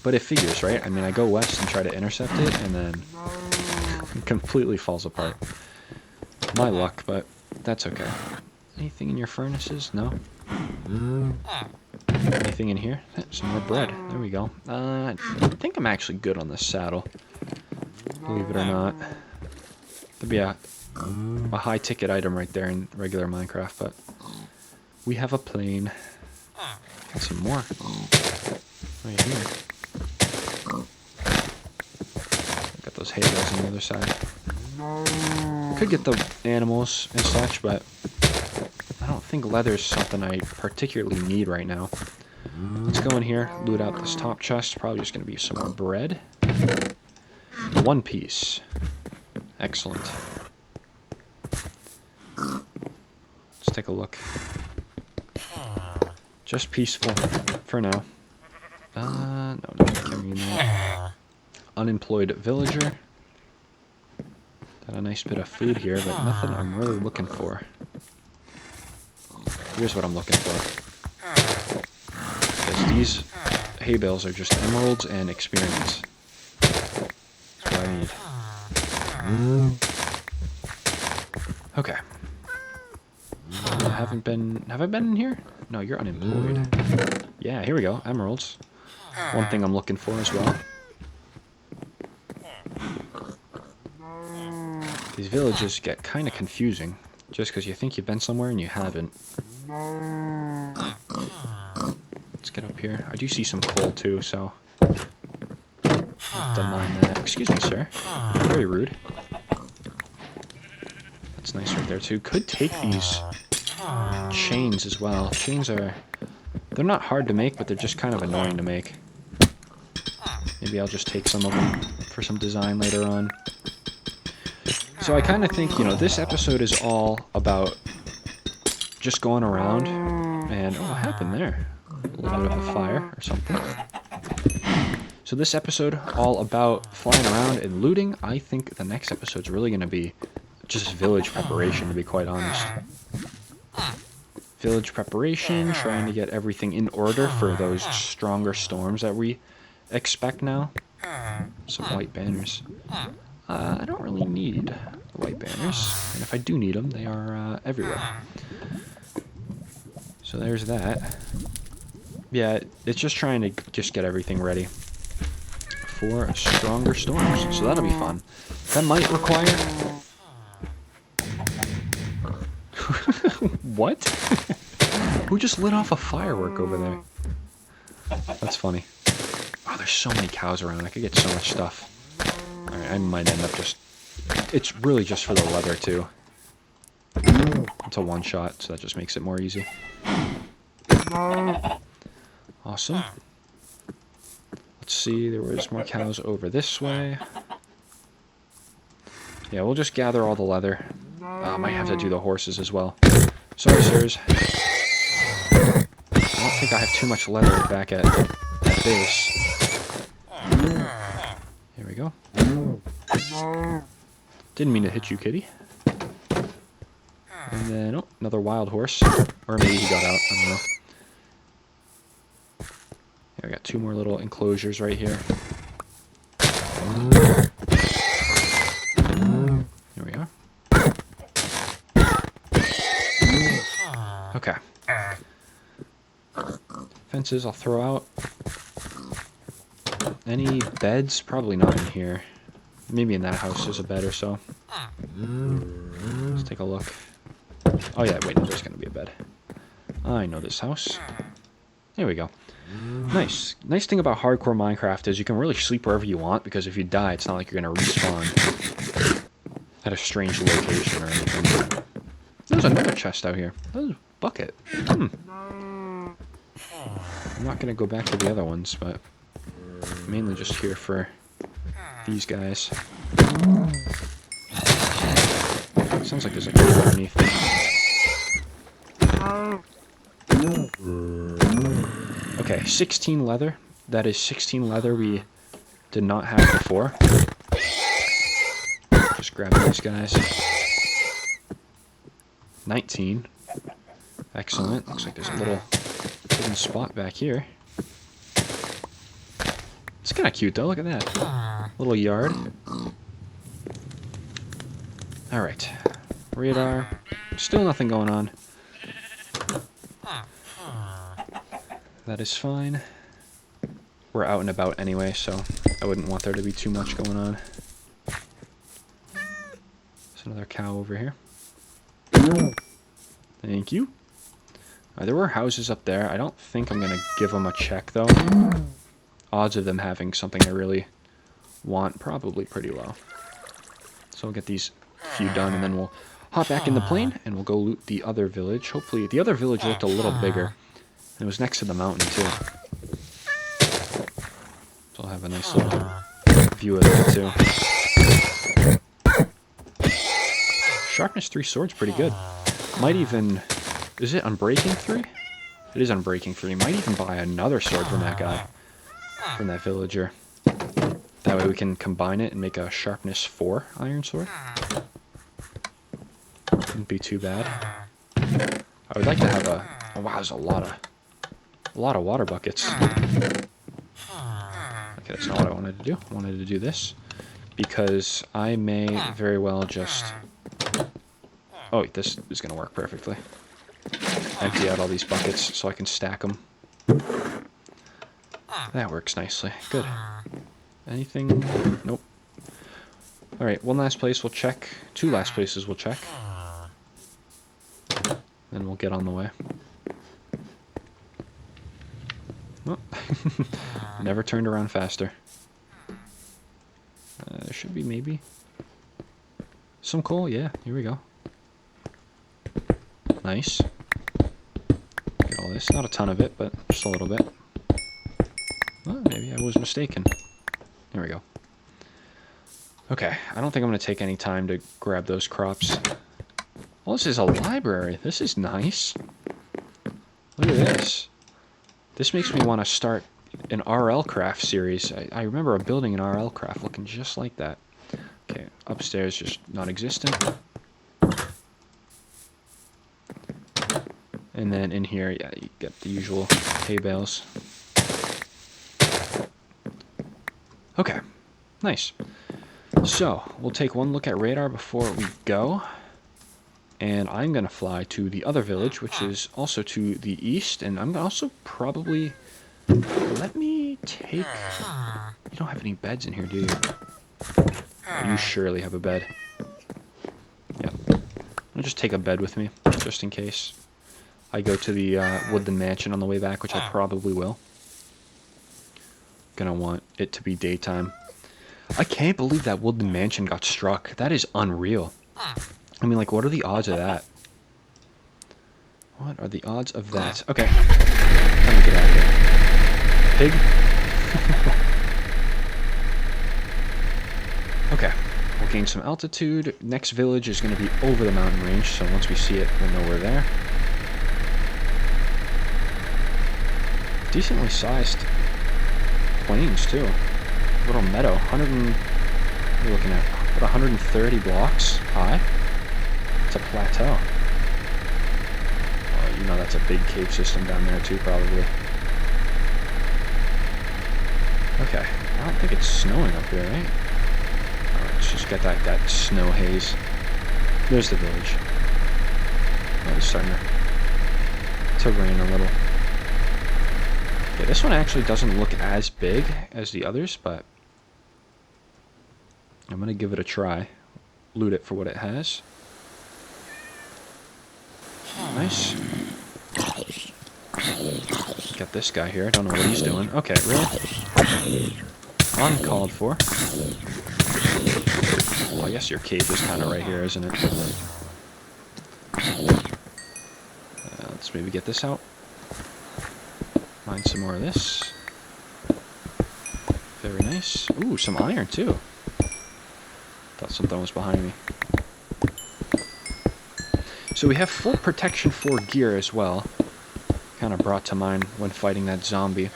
But it figures, right? I mean, I go west and try to intercept it, and then it completely falls apart. My luck, but that's okay. Anything in your furnaces? No? Anything in here? Some more bread. There we go. I think I'm actually good on this saddle. Believe it or not. There'd be a high-ticket item right there in regular Minecraft, but we have a plane. Got some more. Right here. Got those hay bales on the other side. Could get the animals and such, but I don't think leather's something I particularly need right now. Let's go in here, loot out this top chest. Probably just going to be some more bread. One piece. Excellent. Let's take a look. Just peaceful for now. No, not carrying that. Unemployed villager. Got a nice bit of food here, but nothing I'm really looking for. Here's what I'm looking for. Because these hay bales are just emeralds and experience. That's what I need. Okay. Have I been in here? No, you're unemployed. Yeah, here we go. Emeralds. One thing I'm looking for as well. These villages get kind of confusing, just because you think you've been somewhere and you haven't. Let's get up here. I do see some coal too, so have to mine that. Excuse me, sir. Very rude. That's nice right there too. Could take these chains as well. Chains are... they're not hard to make, but they're just kind of annoying to make. Maybe I'll just take some of them for some design later on. So I kind of think, you know, this episode is all about just going around and... oh, what happened there? A little bit of a fire or something. So this episode, all about flying around and looting. I think the next episode's really going to be just village preparation, to be quite honest. Village preparation, trying to get everything in order for those stronger storms that we expect now. Some white banners. I don't really need the white banners, and if I do need them, they are everywhere. So there's that. Yeah, it's just trying to just get everything ready for stronger storms, so that'll be fun. That might require... what? Who just lit off a firework over there? That's funny. Oh, there's so many cows around. I could get so much stuff. Alright, I might end up just... it's really just for the leather, too. It's a one-shot, so that just makes it more easy. Awesome. Let's see, there was more cows over this way. Yeah, we'll just gather all the leather. Might have to do the horses as well. Sorry, sirs. I don't think I have too much leather back at base. Here we go. Didn't mean to hit you, kitty. And then, oh, another wild horse. Or maybe he got out, I don't know. Yeah, we got two more little enclosures right here. Here we are. Okay. Fences I'll throw out. Any beds? Probably not in here. Maybe in that house there's a bed or so. Let's take a look. Oh yeah, wait, no, there's gonna be a bed. I know this house. There we go. Nice. Nice thing about hardcore Minecraft is you can really sleep wherever you want, because if you die, it's not like you're gonna respawn at a strange location or anything. there's another chest out here. Oh, bucket. I'm not gonna go back to the other ones, but mainly just here for these guys. Sounds like there's a cave underneath there. Okay, 16 leather. That is 16 leather we did not have before. Just grab these guys. 19. Excellent. Looks like there's a little hidden spot back here. It's kind of cute though, look at that. Little yard. Alright. Radar. Still nothing going on. That is fine. We're out and about anyway, so I wouldn't want there to be too much going on. There's another cow over here. Thank you. There were houses up there. I don't think I'm going to give them a check, though. Odds of them having something I really want, probably pretty low. So we'll get these few done, and then we'll hop back in the plane, and we'll go loot the other village. Hopefully, the other village looked a little bigger. And it was next to the mountain, too. So I'll have a nice little view of that, too. Sharpness 3 sword's pretty good. Might even... Is it Unbreaking 3? It is Unbreaking 3. Might even buy another sword from that guy. From that villager. That way we can combine it and make a Sharpness 4 iron sword. Wouldn't be too bad. I would like to have a... Oh wow, there's a lot of water buckets. Okay, that's not what I wanted to do. I wanted to do this. Because I may very well just... Oh, this is going to work perfectly. Empty out all these buckets so I can stack them. That works nicely. Good. Anything? Nope. Alright, one last place we'll check. 2 last places we'll check. Then we'll get on the way. Oh. Never turned around faster. There should be maybe some coal. Yeah, here we go. Nice. Get all this. Not a ton of it, but just a little bit. Oh, maybe I was mistaken. There we go. Okay, I don't think I'm going to take any time to grab those crops. Oh, this is a library. This is nice. Look at this. This makes me want to start an RL Craft series. I remember a building in RL Craft looking just like that. Okay, upstairs just non-existent. And then in here, yeah, you get the usual hay bales. Okay, nice. So, we'll take one look at radar before we go. And I'm going to fly to the other village, which is also to the east. And I'm also probably... Let me take... You don't have any beds in here, do you? Oh, you surely have a bed. Yep. I'll just take a bed with me, just in case I go to the Woodland Mansion on the way back, which I probably will. Gonna want it to be daytime. I can't believe that Woodland Mansion got struck. That is unreal. I mean, like, what are the odds of that? What are the odds of that? Okay. Let me get out of here. Pig? Okay. We'll gain some altitude. Next village is going to be over the mountain range, so once we see it, we'll know we're there. Decently sized plains, too. Little meadow. What are you looking at? About 130 blocks high. It's a plateau. Oh, you know that's a big cave system down there too, probably. Okay, I don't think it's snowing up here, right? Alright, let's just get that snow haze. There's the village. Oh, it's starting to rain a little. Okay, this one actually doesn't look as big as the others, but I'm going to give it a try. Loot it for what it has. Nice. Got this guy here. I don't know what he's doing. Okay, really? Uncalled for. Well, I guess your cave is kind of right here, isn't it? Let's maybe get this out. Mine some more of this. Very nice. Ooh, some iron too. Thought something was behind me. So we have full protection for gear as well. Kind of brought to mind when fighting that zombie.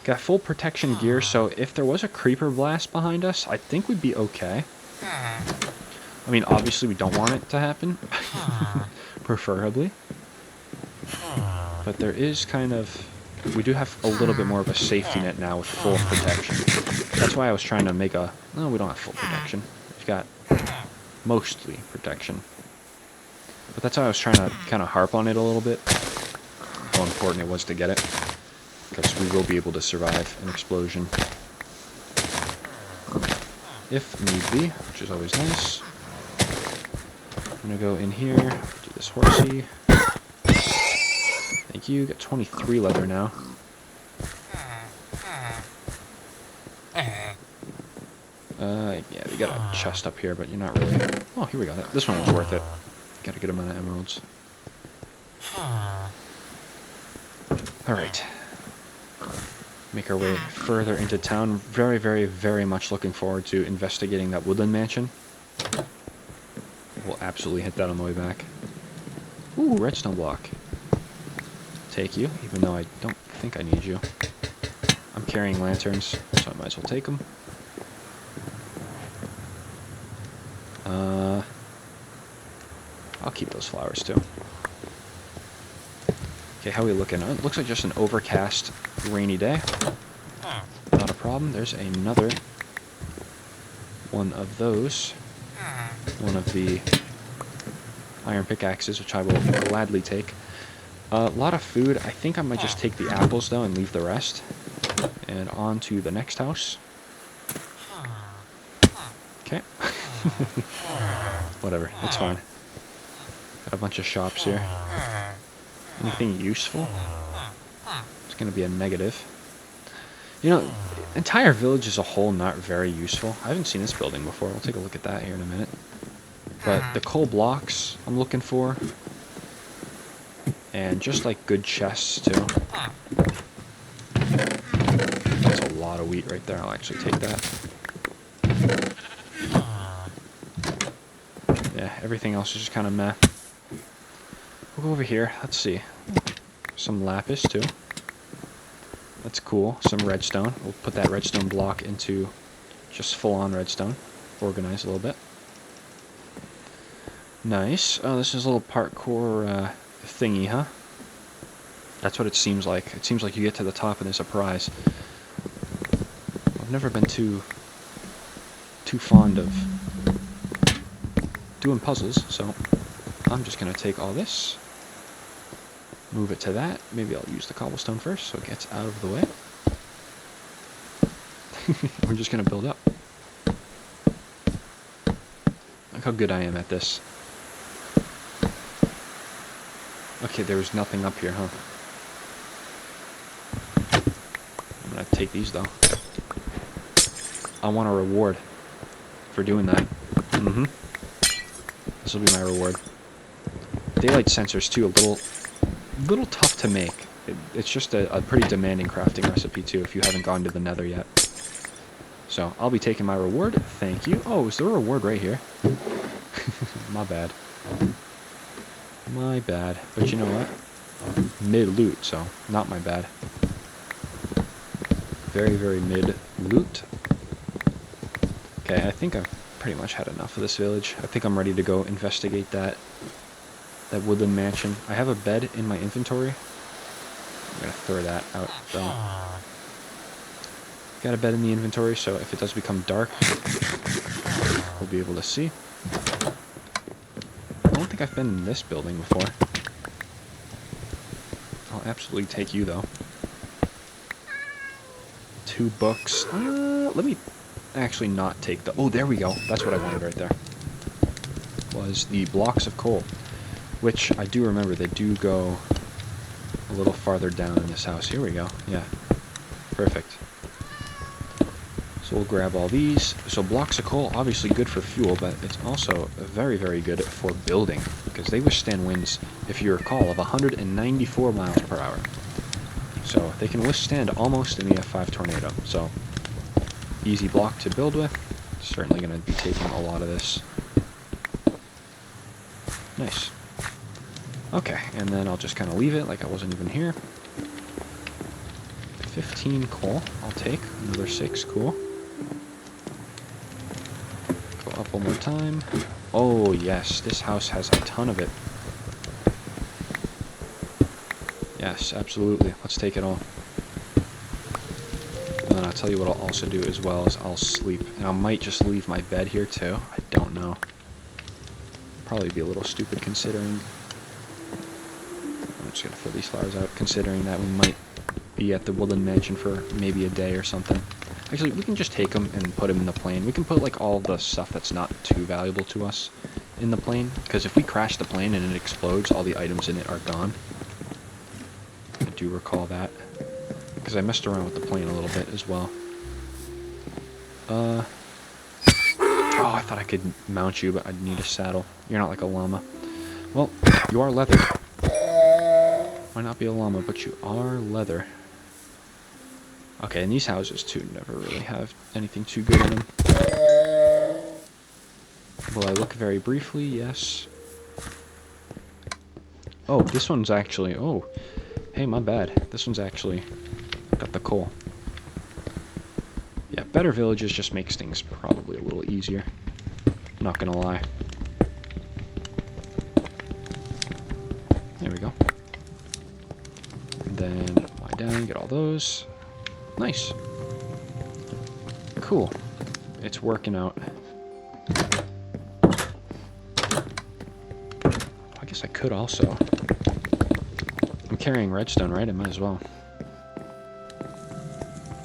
Got full protection gear, so if there was a creeper blast behind us, I think we'd be okay. I mean, obviously we don't want it to happen. Preferably. But there is kind of... We do have a little bit more of a safety net now with full protection. That's why I was trying to make a... No, we don't have full protection. We've got mostly protection. But that's why I was trying to kind of harp on it a little bit. How important it was to get it. Because we will be able to survive an explosion. If need be, which is always nice. I'm going to go in here, do this horsey. Thank you. Got 23 leather now. Yeah, we got a chest up here, but you're not really... Oh, here we go. This one was worth it. Got a good amount of emeralds. Alright. Make our way further into town. Very, very, very much looking forward to investigating that woodland mansion. We'll absolutely hit that on the way back. Ooh, redstone block. Take you, even though I don't think I need you. I'm carrying lanterns, so I might as well take them. I'll keep those flowers too. Okay, how are we looking? It looks like just an overcast, rainy day. Not a problem. There's another one of those. One of the iron pickaxes, which I will gladly take. A lot of food. I think I might just take the apples, though, and leave the rest. And on to the next house. Okay. Whatever. It's fine. Got a bunch of shops here. Anything useful? It's going to be a negative. You know, entire village as a whole, not very useful. I haven't seen this building before. We'll take a look at that here in a minute. But the coal blocks I'm looking for. And just like good chests too. That's a lot of wheat right there. I'll actually take that. Yeah, everything else is just kind of meh. We'll go over here. Let's see. Some lapis too. That's cool. Some redstone. We'll put that redstone block into just full-on redstone. Organize a little bit. Nice. Oh, this is a little parkour thingy, huh? That's what it seems like. It seems like you get to the top and there's a prize. I've never been too fond of doing puzzles, so I'm just going to take all this, move it to that. Maybe I'll use the cobblestone first so it gets out of the way. We're just going to build up. Look how good I am at this. Okay, there was nothing up here, huh? I'm going to take these, though. I want a reward for doing that. Mm-hmm. This will be my reward. Daylight sensors, too, a little tough to make. It's just a pretty demanding crafting recipe, too, if you haven't gone to the nether yet. So, I'll be taking my reward. Thank you. Oh, is there a reward right here? My bad. My bad. But you know what? Mid-loot, so not my bad. Very, very mid-loot. Okay, I think I've pretty much had enough of this village. I think I'm ready to go investigate that woodland mansion. I have a bed in my inventory. I'm going to throw that out, though. Got a bed in the inventory, so if it does become dark, we'll be able to see. I don't think I've been in this building before. I'll absolutely take you, though. 2 books. Let me actually not take the... Oh, there we go. That's what I wanted right there. Was the blocks of coal. Which, I do remember, they do go a little farther down in this house. Here we go. Yeah. Perfect. So So we'll grab all these. So blocks of coal, obviously good for fuel, but it's also very, very good for building, because they withstand winds, if you recall, of 194 miles per hour. So they can withstand almost an EF5 tornado. So easy block to build with. Certainly going to be taking a lot of this. Nice. Okay, and then I'll just kind of leave it like I wasn't even here. 15 coal, I'll take. Another 6, cool. Go up one more time. Oh yes, this house has a ton of it. Yes, absolutely. Let's take it all. And then I'll tell you what I'll also do as well is I'll sleep. And I might just leave my bed here too. I don't know. Probably be a little stupid considering... I'm just going to throw these flowers out, considering that we might be at the Woodland Mansion for maybe a day or something. Actually, we can just take them and put them in the plane. We can put like all the stuff that's not too valuable to us in the plane, because if we crash the plane and it explodes, all the items in it are gone. I do recall that, because I messed around with the plane a little bit as well. Oh, I thought I could mount you, but I'd need a saddle. You're not like a llama. Well, you are leather. Might not be a llama, but you are leather. Okay, and these houses, too, never really have anything too good in them. Will I look very briefly? Yes. Oh, this one's actually... Oh, hey, my bad. This one's actually got the coal. Yeah, better villages just makes things probably a little easier. Not gonna lie. There we go. And then lie down, get all those. Nice. Cool. It's working out. I guess I could also. I'm carrying redstone, right? I might as well.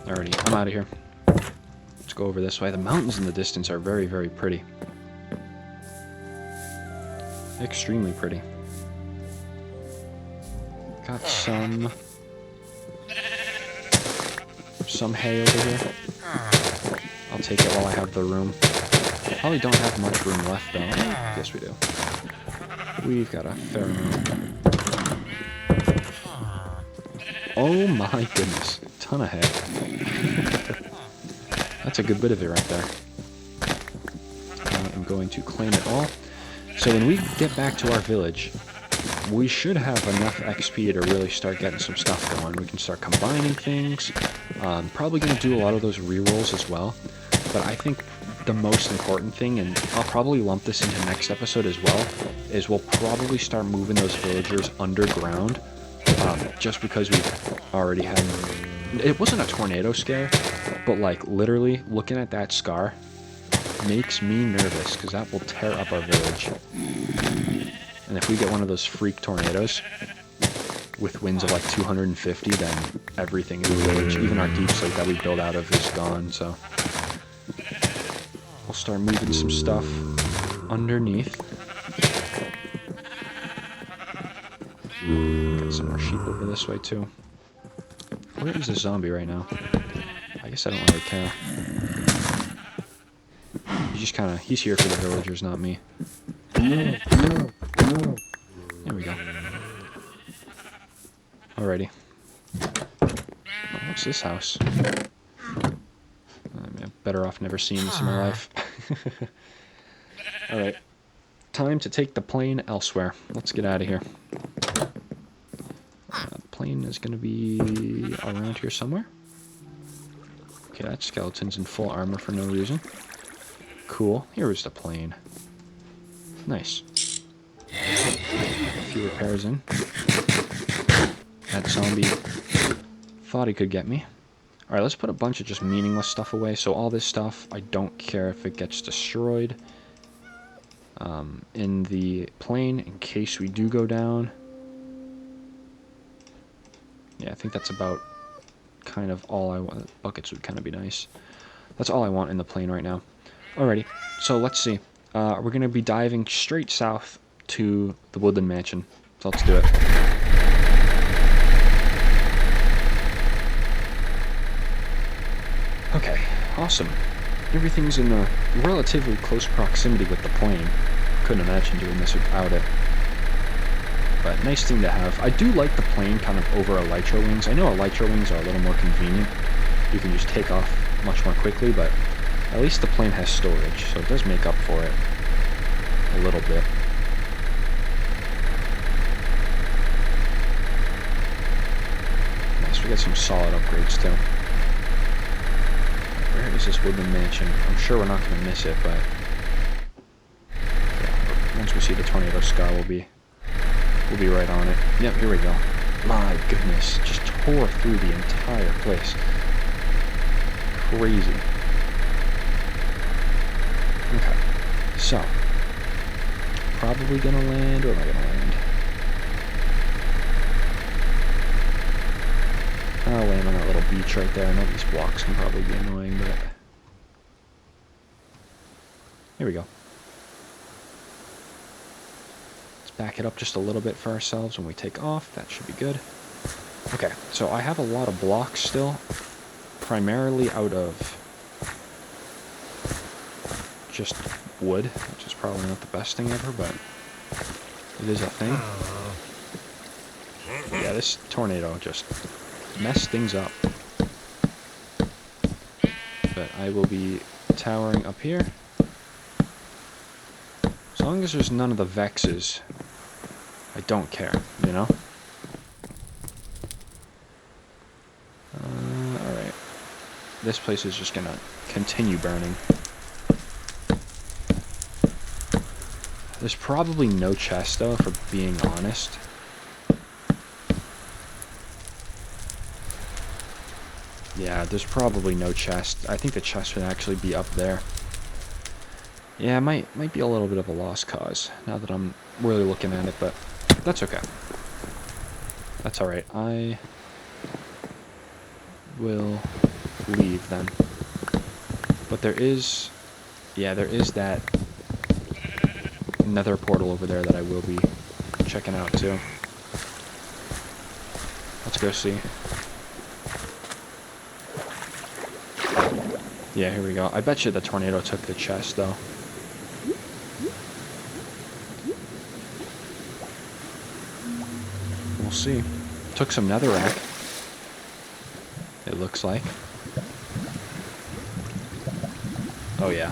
Alrighty, I'm out of here. Let's go over this way. The mountains in the distance are very, very pretty. Extremely pretty. Got some hay over here. I'll take it while I have the room. Probably don't have much room left though. Yes, we do. We've got a fair amount. Oh my goodness. Ton of hay. That's a good bit of it right there. I am going to claim it all. So when we get back to our village, we should have enough XP to really start getting some stuff going. We can start combining things. Probably going to do a lot of those rerolls as well. But I think the most important thing, and I'll probably lump this into next episode as well, is we'll probably start moving those villagers underground. Just because we've already had... It wasn't a tornado scare, but like literally looking at that scar makes me nervous, because that will tear up our village. And if we get one of those freak tornadoes with winds of like 250, then everything in the village, even our deep slate that we built out of, is gone. So we'll start moving some stuff underneath. Get some more sheep over this way too. Where is this zombie right now? I guess I don't really care. He's here for the villagers, not me. There we go. Alrighty. Oh, what's this house? I'm better off never seeing this in my life. Alright. Time to take the plane elsewhere. Let's get out of here. The plane is going to be around here somewhere. Okay, that skeleton's in full armor for no reason. Cool. Here is the plane. Nice. A few repairs in. That zombie thought he could get me. Alright, let's put a bunch of just meaningless stuff away. So all this stuff, I don't care if it gets destroyed. In the plane, in case we do go down. Yeah, I think that's about kind of all I want. Buckets would kind of be nice. That's all I want in the plane right now. Alrighty, so let's see. We're going to be diving straight south to the Woodland Mansion. So let's do it. Okay, awesome. Everything's in a relatively close proximity with the plane. Couldn't imagine doing this without it. But nice thing to have. I do like the plane kind of over elytra wings. I know elytra wings are a little more convenient. You can just take off much more quickly, but at least the plane has storage, so it does make up for it a little bit. Nice, we got some solid upgrades too. Where is this woodland mansion? I'm sure we're not going to miss it, but yeah, once we see the tornado scar, we'll be right on it. Yep, here we go. My goodness, just tore through the entire place. Crazy. Okay, so probably gonna land, or am I gonna land? I'll land on that little beach right there. I know these blocks can probably be annoying, but here we go. Let's back it up just a little bit for ourselves when we take off. That should be good. Okay, so I have a lot of blocks still, primarily out of just wood, which is probably not the best thing ever, but it is a thing. Yeah, this tornado just messed things up. But I will be towering up here. As long as there's none of the Vexes, I don't care, you know? Alright. This place is just gonna continue burning. There's probably no chest, though, for being honest. Yeah, there's probably no chest. I think the chest would actually be up there. Yeah, it might be a little bit of a lost cause, now that I'm really looking at it, but that's okay. That's alright. I will leave then. But there is... yeah, there is that nether portal over there that I will be checking out too. Let's go see. Yeah, here we go. I bet you the tornado took the chest though. We'll see. Took some netherrack, it looks like. Oh yeah.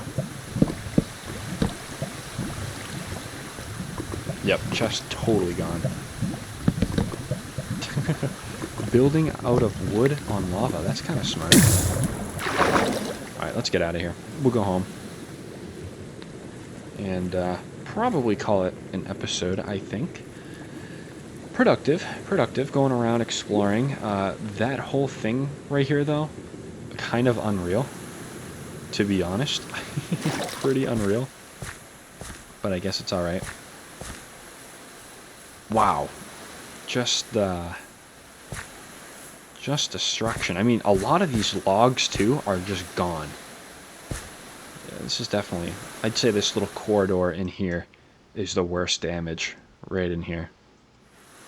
Yep, chest totally gone. Building out of wood on lava, that's kind of smart. Alright, let's get out of here. We'll go home. And probably call it an episode, I think. Productive, going around exploring. That whole thing right here, though, kind of unreal, to be honest. Pretty unreal. But I guess it's alright. Wow. Just destruction. I mean, a lot of these logs, too, are just gone. Yeah, this is definitely... I'd say this little corridor in here is the worst damage right in here.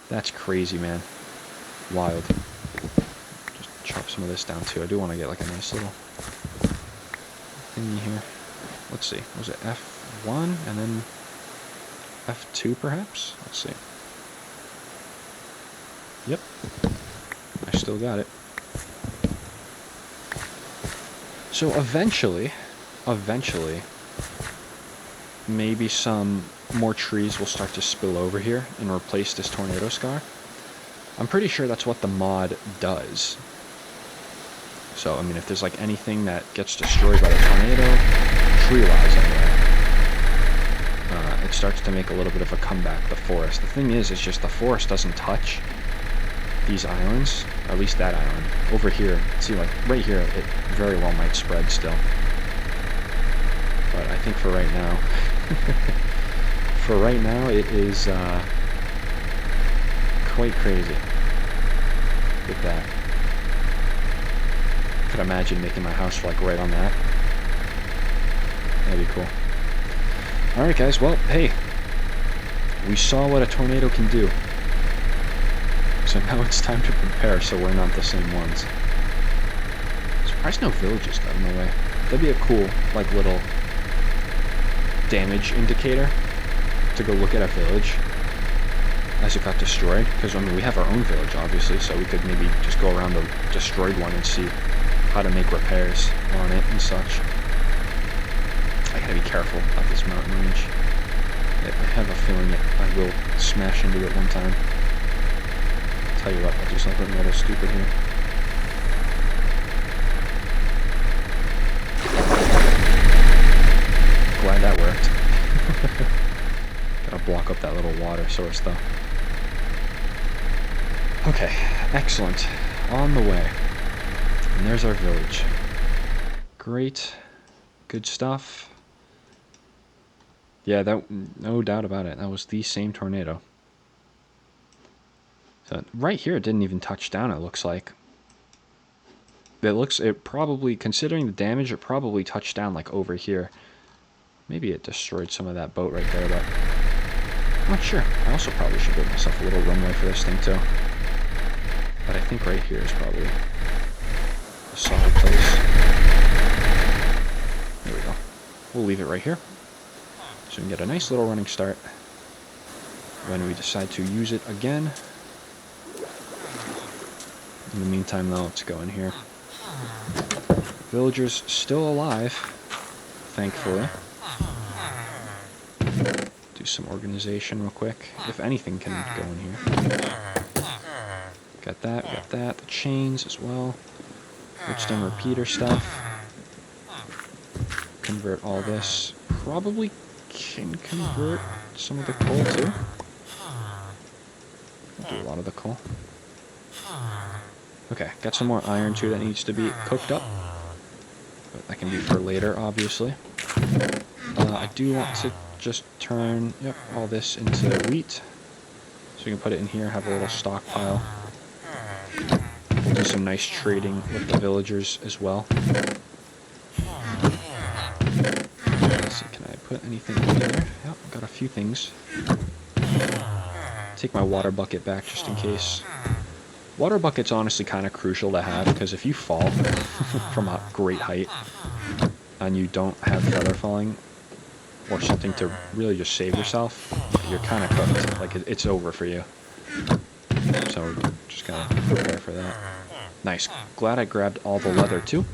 That's crazy, man. Wild. Just chop some of this down, too. I do want to get, like, a nice little thingy here. Let's see. Was it F1 and then F2, perhaps? Let's see. Yep. I still got it. So eventually, maybe some more trees will start to spill over here and replace this tornado scar. I'm pretty sure that's what the mod does. So, I mean, if there's like anything that gets destroyed by the tornado, tree-wise anyway, it starts to make a little bit of a comeback, the forest. The thing is, it's just the forest doesn't touch these islands, or at least that island. Over here, see, like, right here, it very well might spread still. But I think for right now, it is quite crazy with that. Could imagine making my house like right on that. That'd be cool. Alright guys, well, hey, we saw what a tornado can do. So now it's time to prepare so we're not the same ones. Surprised no villages got in the way. That'd be a cool, like, little damage indicator to go look at a village as it got destroyed. Because, I mean, we have our own village, obviously, so we could maybe just go around the destroyed one and see how to make repairs on it and such. I gotta be careful about this mountain range. I have a feeling that I will smash into it one time. Tell you what, I'll do something a little stupid here. Glad that worked. Gotta block up that little water source though. Okay, excellent. On the way. And there's our village. Great. Good stuff. Yeah, that, no doubt about it. That was the same tornado. So right here, it didn't even touch down, it looks like. It probably, considering the damage, it probably touched down like over here. Maybe it destroyed some of that boat right there, but I'm not sure. I also probably should build myself a little runway for this thing too. But I think right here is probably a solid place. There we go. We'll leave it right here. So we can get a nice little running start when we decide to use it again. In the meantime, though, let's go in here. Villagers still alive, thankfully. Do some organization real quick. If anything can go in here. Got that, got that. The chains as well. Redstone repeater stuff. Convert all this. Probably can convert some of the coal too. I'll do a lot of the coal. Okay, got some more iron too that needs to be cooked up. But that can be for later, obviously. I do want to just turn all this into wheat. So we can put it in here, have a little stockpile. We'll do some nice trading with the villagers as well. Let's see, can I put anything in there? Yep, I've got a few things. Take my water bucket back just in case. Water bucket's honestly kind of crucial to have, because if you fall from a great height and you don't have feather falling or something to really just save yourself, you're kind of cooked. Like, it's over for you. So just gotta prepare for that. Nice. Glad I grabbed all the leather too,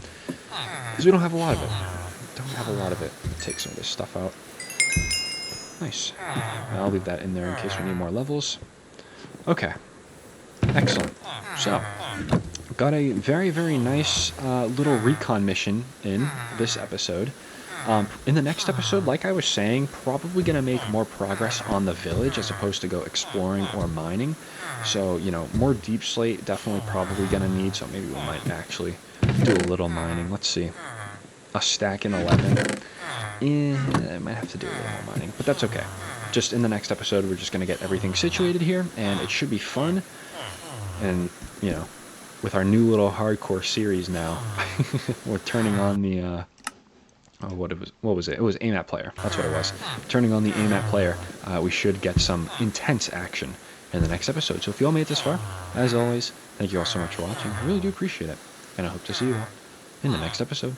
because we don't have a lot of it. Take some of this stuff out. Nice. And I'll leave that in there in case we need more levels. Okay. Excellent. So, got a very, very nice little recon mission in this episode. In the next episode, like I was saying, probably going to make more progress on the village as opposed to go exploring or mining. So, you know, more deep slate definitely probably going to need, so maybe we might actually do a little mining. Let's see. A stack in 11. I might have to do a little more mining, but that's okay. Just in the next episode, we're just going to get everything situated here, and it should be fun. And, you know, with our new little hardcore series now, we're turning on the, what was it? It was AMAT player. That's what it was. Turning on the AMAT player, we should get some intense action in the next episode. So if you all made it this far, as always, thank you all so much for watching. I really do appreciate it. And I hope to see you all in the next episode.